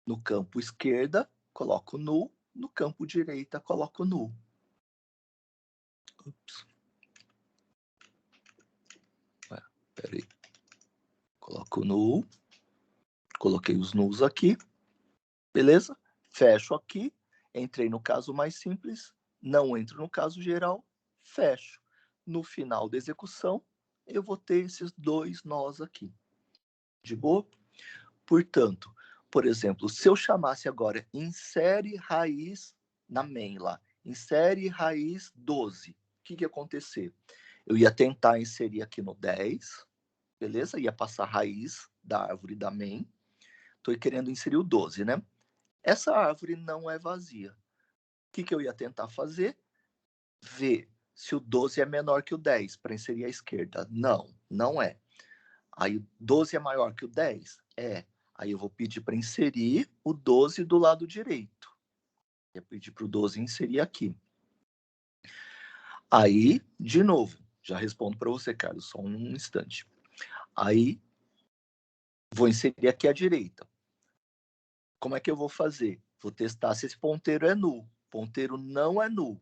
No campo esquerda, coloco null. No campo direita, coloco null. Ups. Peraí. Coloco null. Coloquei os nulls aqui. Beleza? Fecho aqui. Entrei no caso mais simples. Não entro no caso geral. Fecho. No final da execução, eu vou ter esses dois nós aqui. De boa? Portanto, por exemplo, se eu chamasse agora insere raiz na main lá, insere raiz 12, o que ia acontecer? Eu ia tentar inserir aqui no 10, beleza? Ia passar a raiz da árvore da main. Estou querendo inserir o 12, né? Essa árvore não é vazia. O que eu ia tentar fazer? Ver se o 12 é menor que o 10 para inserir à esquerda. Não, não é. Aí 12 é maior que o 10? É. Aí eu vou pedir para inserir o 12 do lado direito. Eu pedir para o 12 inserir aqui. Aí, de novo, já respondo para você, Carlos, só um instante. Aí, vou inserir aqui à direita. Como é que eu vou fazer? Vou testar se esse ponteiro é null. Ponteiro não é null.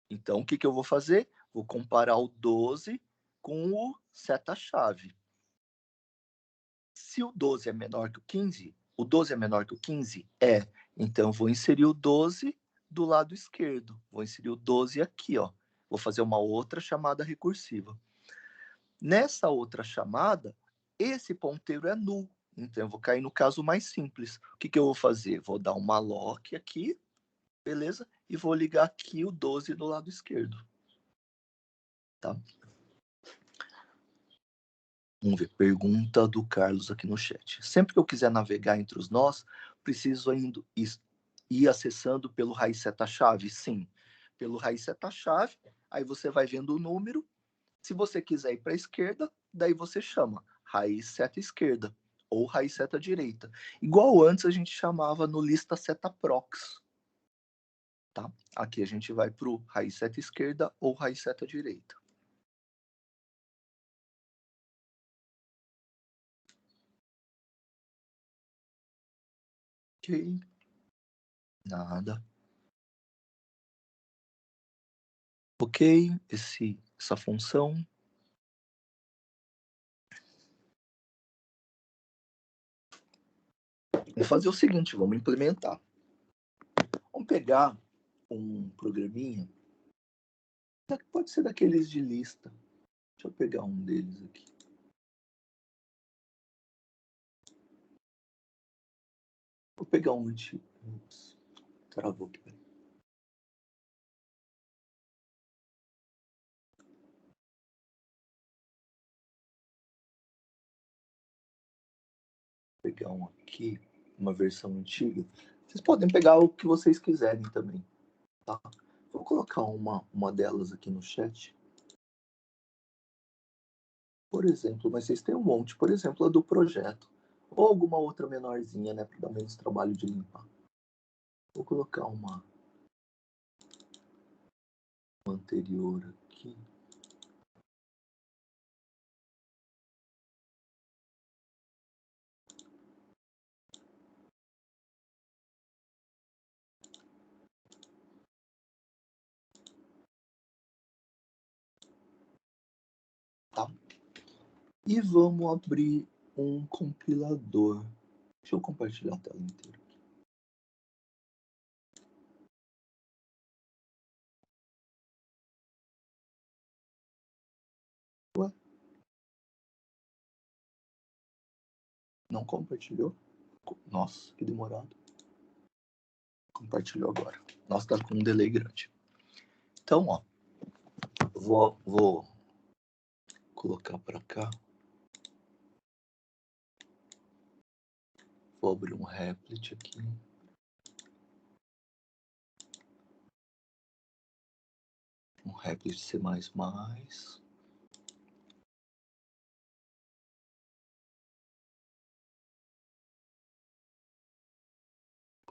Então, o que eu vou fazer? Vou comparar o 12 com o seta-chave. Se o 12 é menor que o 15, o 12 é menor que o 15? É. Então, vou inserir o 12 do lado esquerdo. Vou inserir o 12 aqui, ó. Vou fazer uma outra chamada recursiva. Nessa outra chamada, esse ponteiro é null. Então, eu vou cair no caso mais simples. O que eu vou fazer? Vou dar uma lock aqui, beleza? E vou ligar aqui o 12 do lado esquerdo. Tá? Vamos ver, pergunta do Carlos aqui no chat. Sempre que eu quiser navegar entre os nós, preciso ir acessando pelo raiz seta-chave? Sim, pelo raiz seta-chave, aí você vai vendo o número. Se você quiser ir para a esquerda, daí você chama raiz seta esquerda ou raiz seta direita. Igual antes a gente chamava no lista seta prox. Tá? Aqui a gente vai para o raiz seta esquerda ou raiz seta direita. Ok. Nada. Ok, essa função. Vamos fazer o seguinte, vamos implementar. Vamos pegar um programinha, pode ser daqueles de lista. Deixa eu pegar um deles aqui. Vou pegar um antigo. Ups, travou aqui. Vou pegar um aqui, uma versão antiga. Vocês podem pegar o que vocês quiserem também, tá? Vou colocar uma delas aqui no chat. Por exemplo, mas vocês têm um monte. Por exemplo, a do projeto. Ou alguma outra menorzinha, né? Para dar menos trabalho de limpar. Vou colocar uma anterior aqui. Tá? E vamos abrir um compilador. Deixa eu compartilhar a tela inteira. Ué? Não compartilhou? Nossa, que demorado. Compartilhou agora. Nossa, tá com um delay grande. Então, ó. Vou colocar para cá. Vou abrir um Replit aqui. Um Replit C++.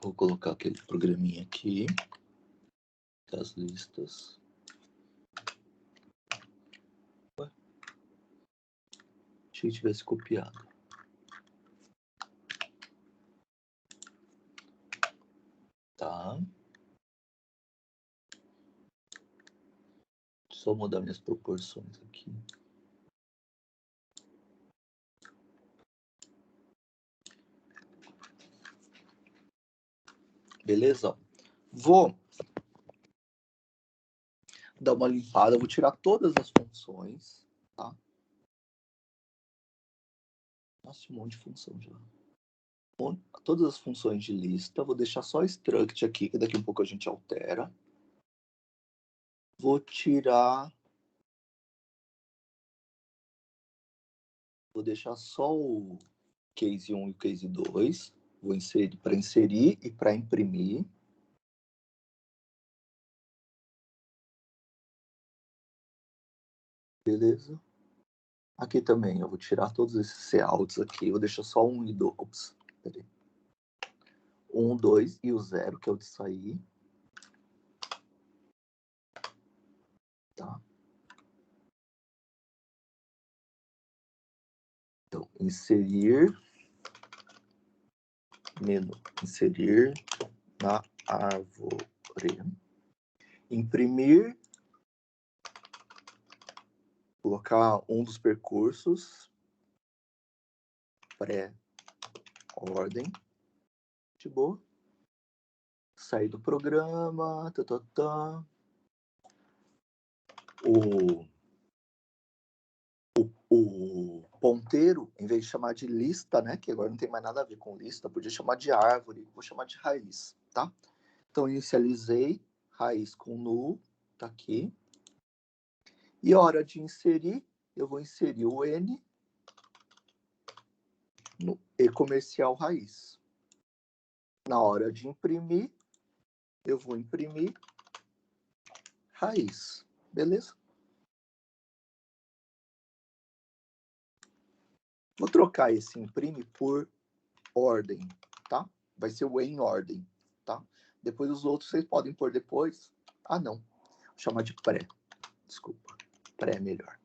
Vou colocar aquele programinha aqui das listas. Ué? Achei que tivesse copiado. Tá. Só mudar minhas proporções aqui. Beleza? Vou dar uma limpada, vou tirar todas as funções, tá? Nossa, um monte de função já. Todas as funções de lista, vou deixar só struct aqui, que daqui a pouco a gente altera. Vou tirar... Vou deixar só o case 1 e o case 2. Vou inserir para inserir e para imprimir. Beleza? Aqui também, eu vou tirar todos esses Couts aqui. Eu vou deixar só 1 e 2. Ops, peraí. 1, 2 e o 0, que é o de sair. Tá? Então, inserir. Menu. Inserir na árvore. Imprimir. Colocar um dos percursos. Pré-ordem. De boa. Sair do programa. O ponteiro, em vez de chamar de lista, né, que agora não tem mais nada a ver com lista, podia chamar de árvore, vou chamar de raiz, tá? Então, inicializei raiz com null, tá aqui. E a hora de inserir, eu vou inserir o N no E comercial raiz. Na hora de imprimir, eu vou imprimir raiz, beleza? Vou trocar esse imprime por ordem, tá? Vai ser o em ordem, tá? Depois os outros vocês podem pôr depois. Ah, não. Vou chamar de pré. Desculpa. Pré é melhor.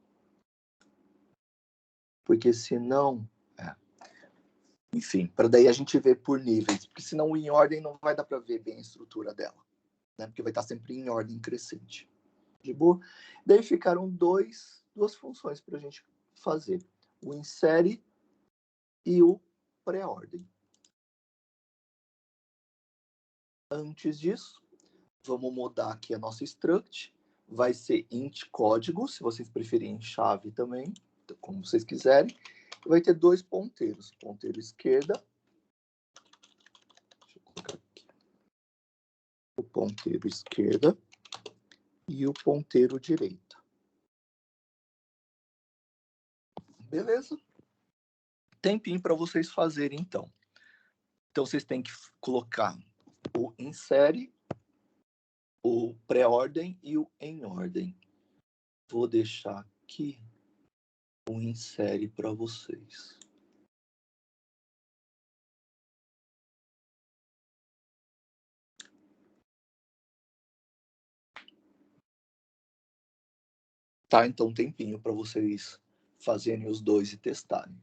Porque senão... Enfim, para daí a gente ver por níveis. Porque senão o em ordem não vai dar para ver bem a estrutura dela. Né? Porque vai estar sempre em ordem crescente. De boa? Daí ficaram duas funções para a gente fazer. O insere e o pré-ordem. Antes disso, vamos mudar aqui a nossa struct. Vai ser int código, se vocês preferirem chave também, como vocês quiserem. Vai ter 2 ponteiros. Ponteiro esquerda. Deixa eu colocar aqui. O ponteiro esquerda e o ponteiro direita. Beleza? Tempinho para vocês fazerem, então. Então, vocês têm que colocar o insere, o pré-ordem e o em ordem. Vou deixar aqui o insere para vocês. Tá? Então, tempinho para vocês fazerem os dois e testarem.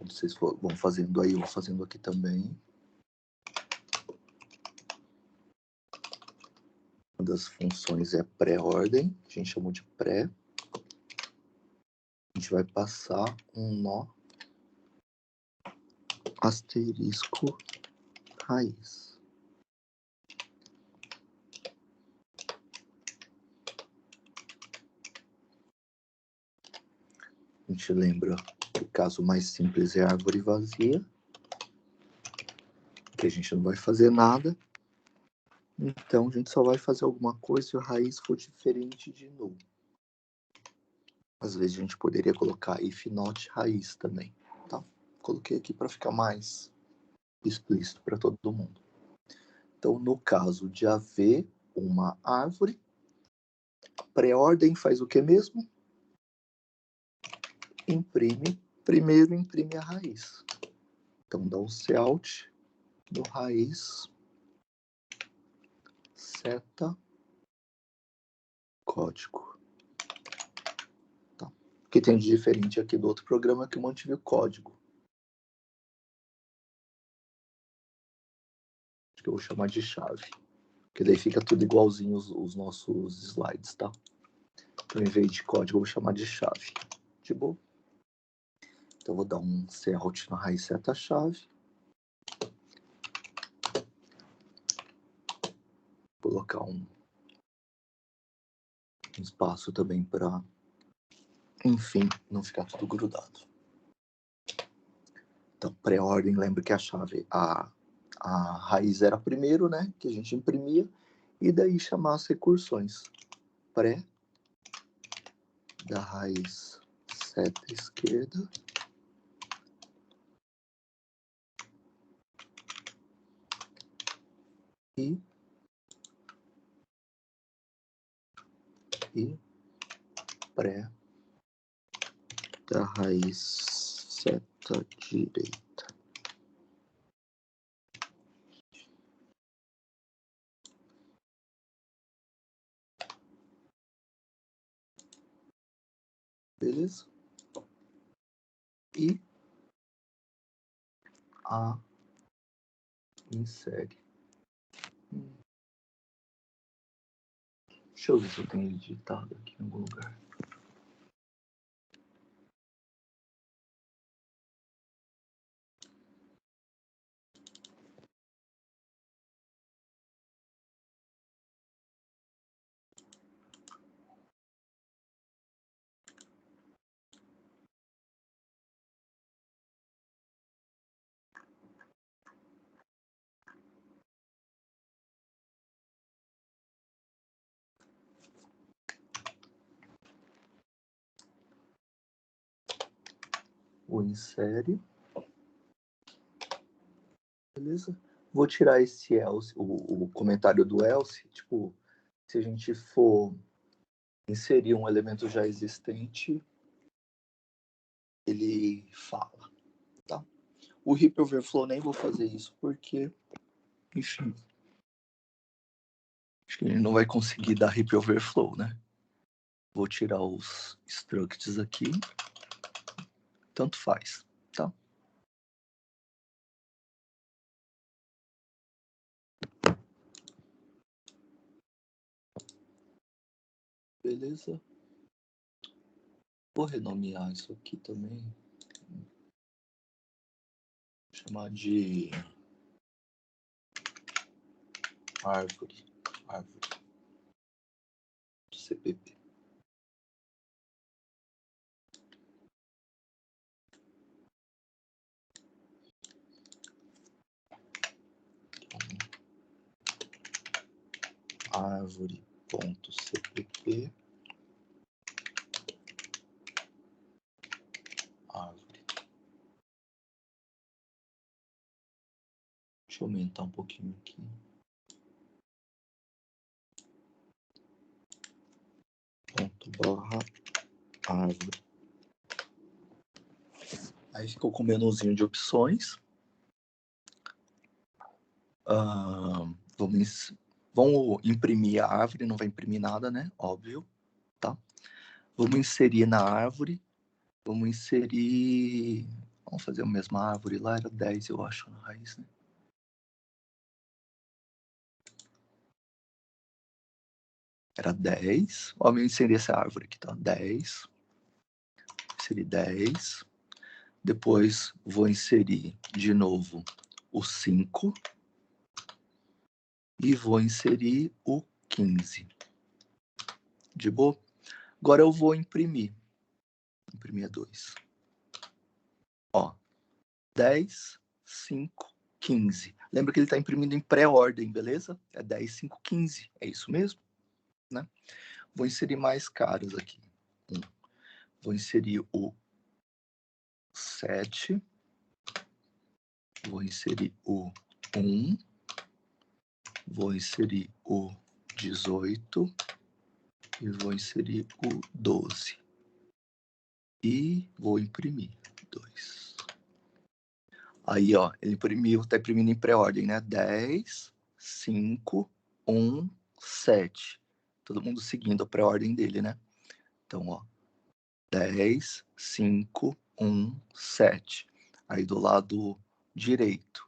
Quando vocês vão fazendo aí, eu vou fazendo aqui também. Uma das funções é pré-ordem, a gente chamou de pré. A gente vai passar um nó asterisco raiz. A gente lembra que o caso mais simples é a árvore vazia, que a gente não vai fazer nada. Então, a gente só vai fazer alguma coisa se a raiz for diferente de null. Às vezes, a gente poderia colocar if not raiz também, tá? Coloquei aqui para ficar mais explícito para todo mundo. Então, no caso de haver uma árvore, a pré-ordem faz o que mesmo? Primeiro imprime a raiz. Então, dá um cout no raiz seta código. Tá. O que tem de diferente aqui do outro programa é que eu mantive o código. Acho que eu vou chamar de chave. Porque daí fica tudo igualzinho os nossos slides, tá? Então, em vez de código, eu vou chamar de chave. De boa? Então, eu vou dar um cout na raiz seta chave. Colocar um espaço também para, enfim, não ficar tudo grudado. Então, pré-ordem, lembra que a chave, a raiz era primeiro, né? Que a gente imprimia, e daí chamar as recursões. Pré da raiz seta esquerda e pré da raiz seta direita. Beleza? E a insere. Deixa eu ver se eu tenho editado aqui em algum lugar. O insere. Beleza? Vou tirar esse else, o comentário do else, tipo, se a gente for inserir um elemento já existente, ele fala, tá? O heap overflow nem vou fazer isso porque, enfim, acho que ele não vai conseguir dar heap overflow, né? Vou tirar os structs aqui, tanto faz, tá? Beleza? Vou renomear isso aqui também. Vou chamar de árvore CPP. Árvore.cpp. Árvore. Deixa eu aumentar um pouquinho aqui. Ponto barra árvore. Aí ficou com o menuzinho de opções. Vamos imprimir a árvore, não vai imprimir nada, né? Óbvio, tá? Vamos inserir na árvore, vamos inserir Vamos fazer a mesma árvore lá, era 10, eu acho, na raiz, né? Era 10. Ó, eu inserir essa árvore aqui, tá? 10. Inserir 10. Depois vou inserir de novo o 5. E vou inserir o 15. De boa? Agora eu vou imprimir. Imprimir a 2. Ó, 10, 5, 15. Lembra que ele está imprimindo em pré-ordem, beleza? É 10, 5, 15. É isso mesmo? Né? Vou inserir mais caras aqui. Vou inserir o 7. Vou inserir o 1. Vou inserir o 18. E vou inserir o 12. E vou imprimir 2. Aí, ó, ele imprimiu, tá imprimindo em pré-ordem, né? 10, 5, 1, 7. Todo mundo seguindo a pré-ordem dele, né? Então, ó, 10, 5, 1, 7. Aí do lado direito,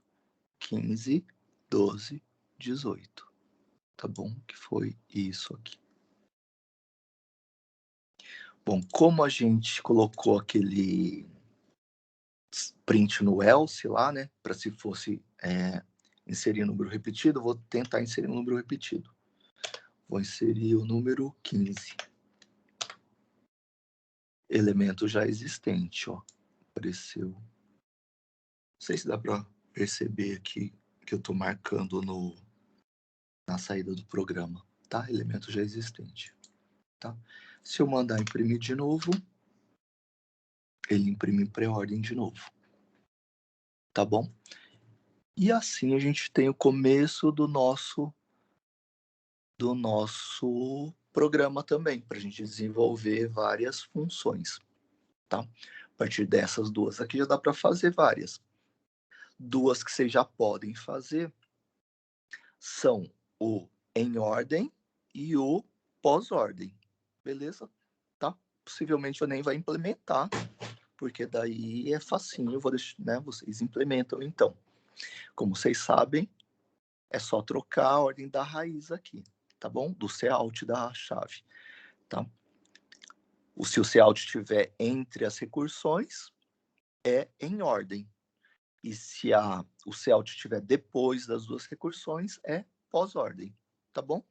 15, 12, 18. Tá bom? Que foi isso aqui. Bom, como a gente colocou aquele print no else lá, né? Para se fosse inserir número repetido, vou tentar inserir um número repetido. Vou inserir o número 15. Elemento já existente, ó. Apareceu. Não sei se dá para perceber aqui que eu estou marcando na saída do programa, tá? Elemento já existente, tá? Se eu mandar imprimir de novo, ele imprime em pré-ordem de novo, tá bom? E assim a gente tem o começo do nosso programa também, para a gente desenvolver várias funções, tá? A partir dessas duas aqui já dá para fazer várias. Duas que vocês já podem fazer são o em ordem e o pós-ordem, beleza? Tá? Possivelmente eu nem vai implementar, porque daí é facinho, eu vou deixar, né? Vocês implementam então. Como vocês sabem, é só trocar a ordem da raiz aqui, tá bom? Do cout da chave, tá? Se o cout estiver entre as recursões, é em ordem. E se o cout estiver depois das duas recursões, é pós-ordem, tá bom?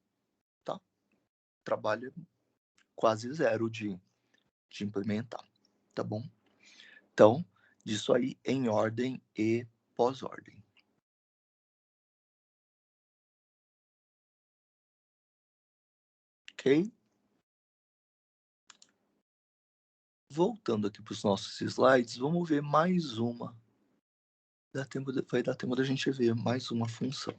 Tá? Trabalho quase zero de implementar, tá bom? Então, disso aí em ordem e pós-ordem. Ok? Voltando aqui para os nossos slides, vamos ver mais uma. Vai dar tempo da gente ver mais uma função.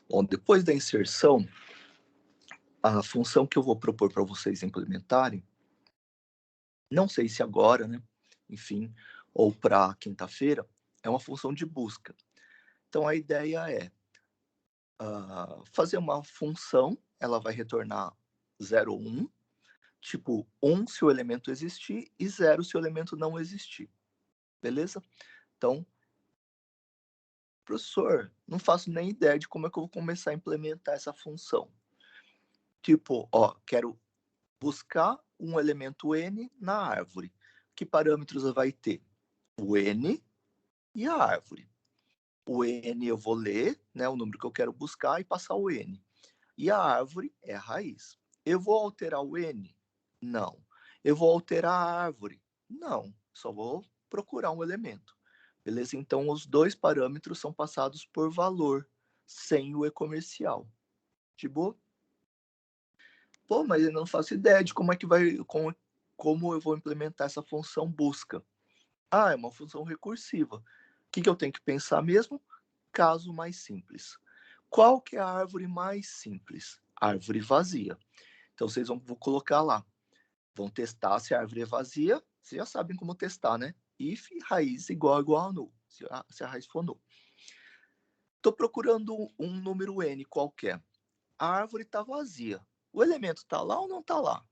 Bom, depois da inserção, a função que eu vou propor para vocês implementarem, não sei se agora, né? Enfim, ou para quinta-feira, é uma função de busca. Então, a ideia é fazer uma função, ela vai retornar 0 ou 1, tipo 1 se o elemento existir e 0 se o elemento não existir. Beleza? Então, professor, não faço nem ideia de como é que eu vou começar a implementar essa função. Tipo, ó, quero buscar um elemento n na árvore. Que parâmetros vai ter? O n e a árvore. O n eu vou ler, né, o número que eu quero buscar e passar o n. E a árvore é a raiz. Eu vou alterar o n? Não. Eu vou alterar a árvore? Não. Só vou procurar um elemento. Beleza? Então, os dois parâmetros são passados por valor, sem o e-comercial. De boa? Pô, mas eu não faço ideia de como é que vai, como eu vou implementar essa função busca. Ah, é uma função recursiva. O que eu tenho que pensar mesmo? Caso mais simples. Qual que é a árvore mais simples? Árvore vazia. Então, vou colocar lá. Vão testar se a árvore é vazia. Vocês já sabem como testar, né? If raiz igual a null. Se a raiz for null. Estou procurando um número n qualquer. A árvore está vazia. O elemento está lá ou não está lá?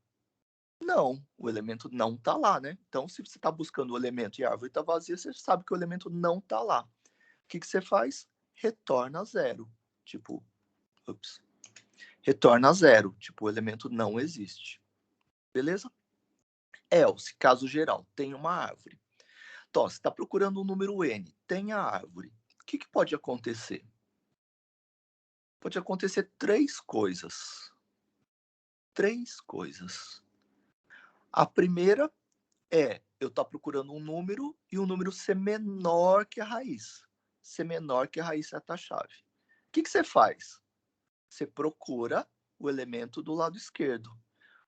Não, o elemento não está lá, né? Então, se você está buscando o elemento e a árvore está vazia, você sabe que o elemento não está lá. O que você faz? Retorna zero. Tipo, retorna zero. Tipo, o elemento não existe. Beleza? Else, caso geral, tem uma árvore. Então, você está procurando um número n, tem a árvore. O que pode acontecer? Pode acontecer três coisas. Três coisas. A primeira é eu estar procurando um número e o número ser menor que a raiz. Ser menor que a raiz seta-chave. O que você faz? Você procura o elemento do lado esquerdo.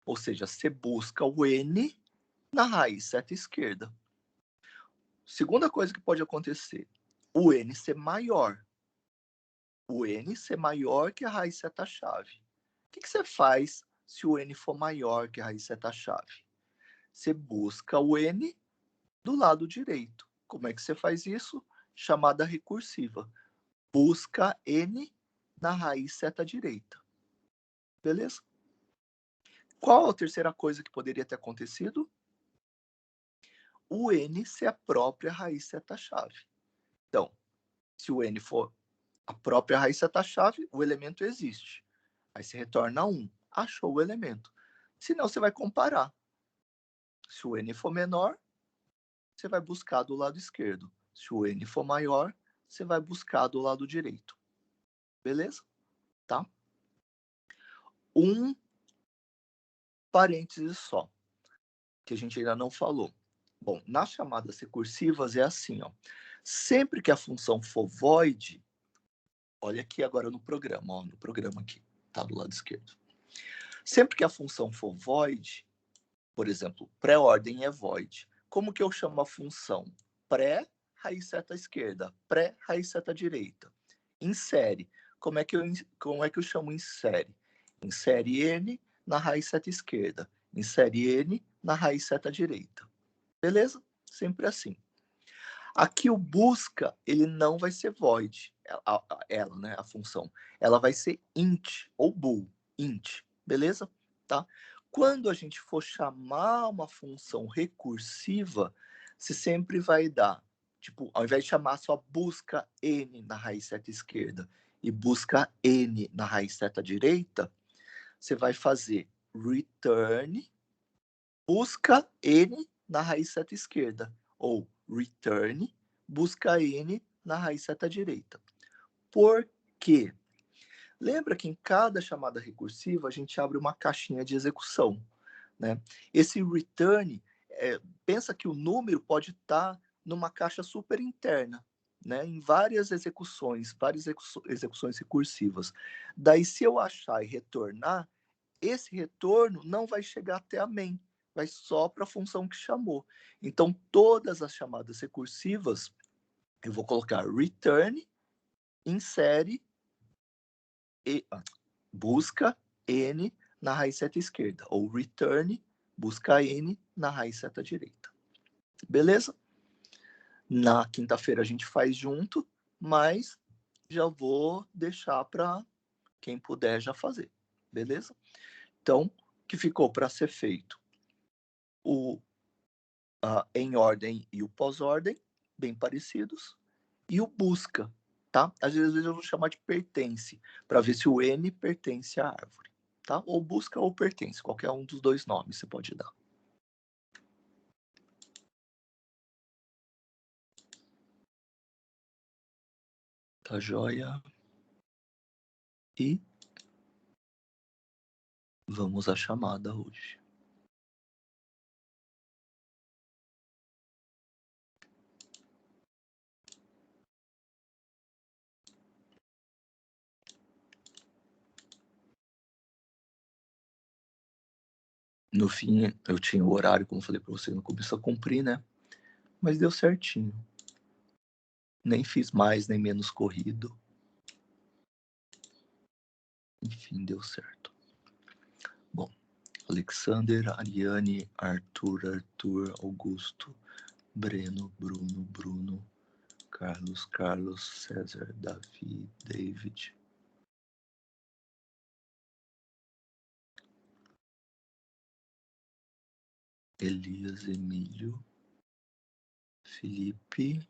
Ou seja, você busca o n na raiz seta esquerda. Segunda coisa que pode acontecer, o n ser maior. O n ser maior que a raiz seta-chave. O que você faz se o n for maior que a raiz seta-chave? Você busca o n do lado direito. Como é que você faz isso? Chamada recursiva. Busca n na raiz seta direita. Beleza? Qual a terceira coisa que poderia ter acontecido? O n ser a própria raiz seta-chave. Então, se o n for a própria raiz seta-chave, o elemento existe. Aí você retorna 1. Achou o elemento. Senão, você vai comparar. Se o n for menor, você vai buscar do lado esquerdo. Se o n for maior, você vai buscar do lado direito. Beleza? Tá? Um parênteses só, que a gente ainda não falou. Bom, nas chamadas recursivas é assim, ó. Sempre que a função for void, olha aqui agora no programa, ó, no programa aqui, tá do lado esquerdo. Sempre que a função for void, por exemplo, pré-ordem é void. Como que eu chamo a função? Pré, raiz seta esquerda, pré, raiz seta direita. Insere. Como é que eu chamo insere? Insere n na raiz seta esquerda. Insere n na raiz seta direita. Beleza? Sempre assim. Aqui o busca, ele não vai ser void, ela, né, a função. Ela vai ser int ou bool, int, beleza? Tá? Quando a gente for chamar uma função recursiva, você sempre vai dar, tipo, ao invés de chamar só busca n na raiz seta esquerda e busca n na raiz seta direita, você vai fazer return busca n na raiz seta esquerda ou return busca n na raiz seta direita. Por quê? Lembra que em cada chamada recursiva a gente abre uma caixinha de execução, né? Esse return, pensa que o número pode estar numa caixa super interna, né? Em várias execuções recursivas. Daí, se eu achar e retornar, esse retorno não vai chegar até a main, vai só para a função que chamou. Então, todas as chamadas recursivas, eu vou colocar return, insere, e busca n na raiz seta esquerda, ou return, busca n na raiz seta direita. Beleza? Na quinta-feira a gente faz junto, mas já vou deixar para quem puder já fazer. Beleza? Então, o que ficou para ser feito? O em ordem e o pós-ordem, bem parecidos, e o busca, tá? Às vezes eu vou chamar de pertence, para ver se o N pertence à árvore, tá? Ou busca ou pertence, qualquer um dos dois nomes você pode dar. Tá joia? E vamos à chamada hoje. No fim, eu tinha o horário, como eu falei para você no começo, a cumprir, né? Mas deu certinho. Nem fiz mais, nem menos corrido. Enfim, deu certo. Bom, Alexander, Ariane, Arthur, Augusto, Breno, Bruno, Carlos, César, Davi, David. Elias Emílio. Felipe.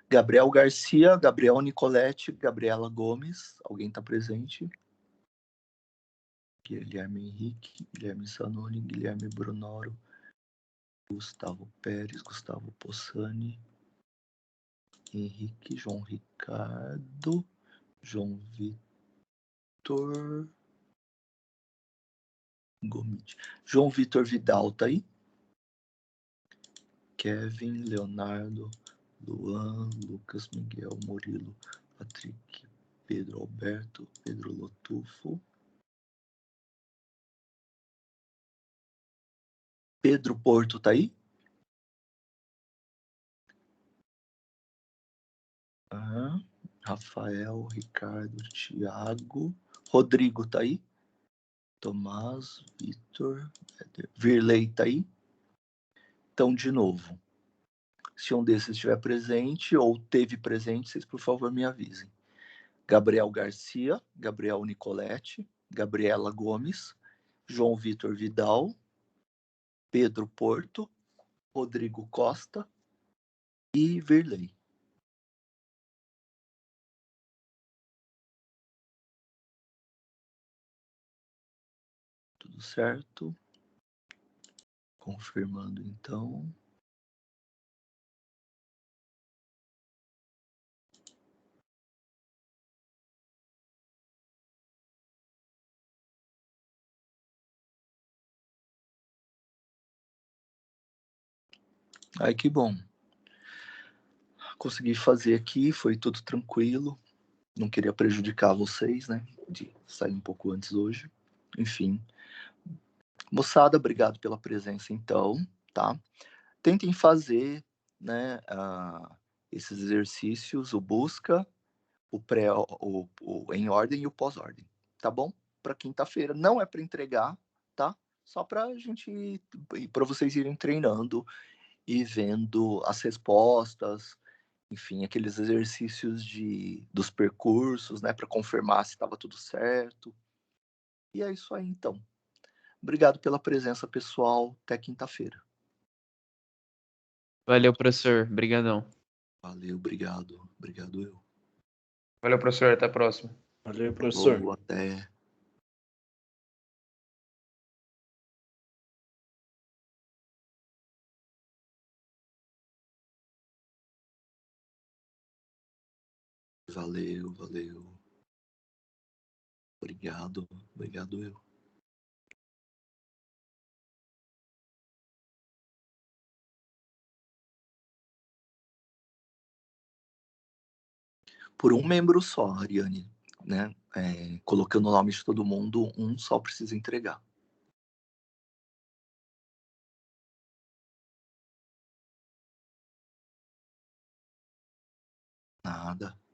Gabriel Garcia, Gabriel Nicolete, Gabriela Gomes. Alguém está presente? Guilherme Henrique, Guilherme Zanoni, Guilherme Brunoro, Gustavo Pérez, Gustavo Possani, Henrique, João Ricardo, João Vitor Gomes. João Vitor Vidal tá aí? Kevin, Leonardo, Luan, Lucas, Miguel, Murilo, Patrick, Pedro Alberto, Pedro Lotufo. Pedro Porto tá aí? Rafael, Ricardo, Thiago. Rodrigo tá aí? Tomás, Vitor, Virley tá aí? Então, de novo, se um desses estiver presente ou teve presente, vocês, por favor, me avisem. Gabriel Garcia, Gabriel Nicolete, Gabriela Gomes, João Vitor Vidal, Pedro Porto, Rodrigo Costa e Virley. Tudo certo? Confirmando, então. Ai, que bom. Consegui fazer aqui, foi tudo tranquilo. Não queria prejudicar vocês, né? De sair um pouco antes hoje. Enfim. Moçada, obrigado pela presença, então, tá? Tentem fazer, né, esses exercícios, o busca, o pré, o em ordem e o pós-ordem, tá bom? Para quinta-feira. Não é para entregar, tá? Só para a gente, para vocês irem treinando e vendo as respostas, enfim, aqueles exercícios dos percursos, né, para confirmar se estava tudo certo. E é isso aí, então. Obrigado pela presença, pessoal. Até quinta-feira. Valeu, professor. Obrigadão. Valeu, obrigado. Obrigado eu. Valeu, professor. Até a próxima. Valeu, professor. Falou, até. Valeu, valeu. Obrigado, obrigado eu. Por um membro só, Ariane, né? Colocando o nome de todo mundo, um só precisa entregar. Nada.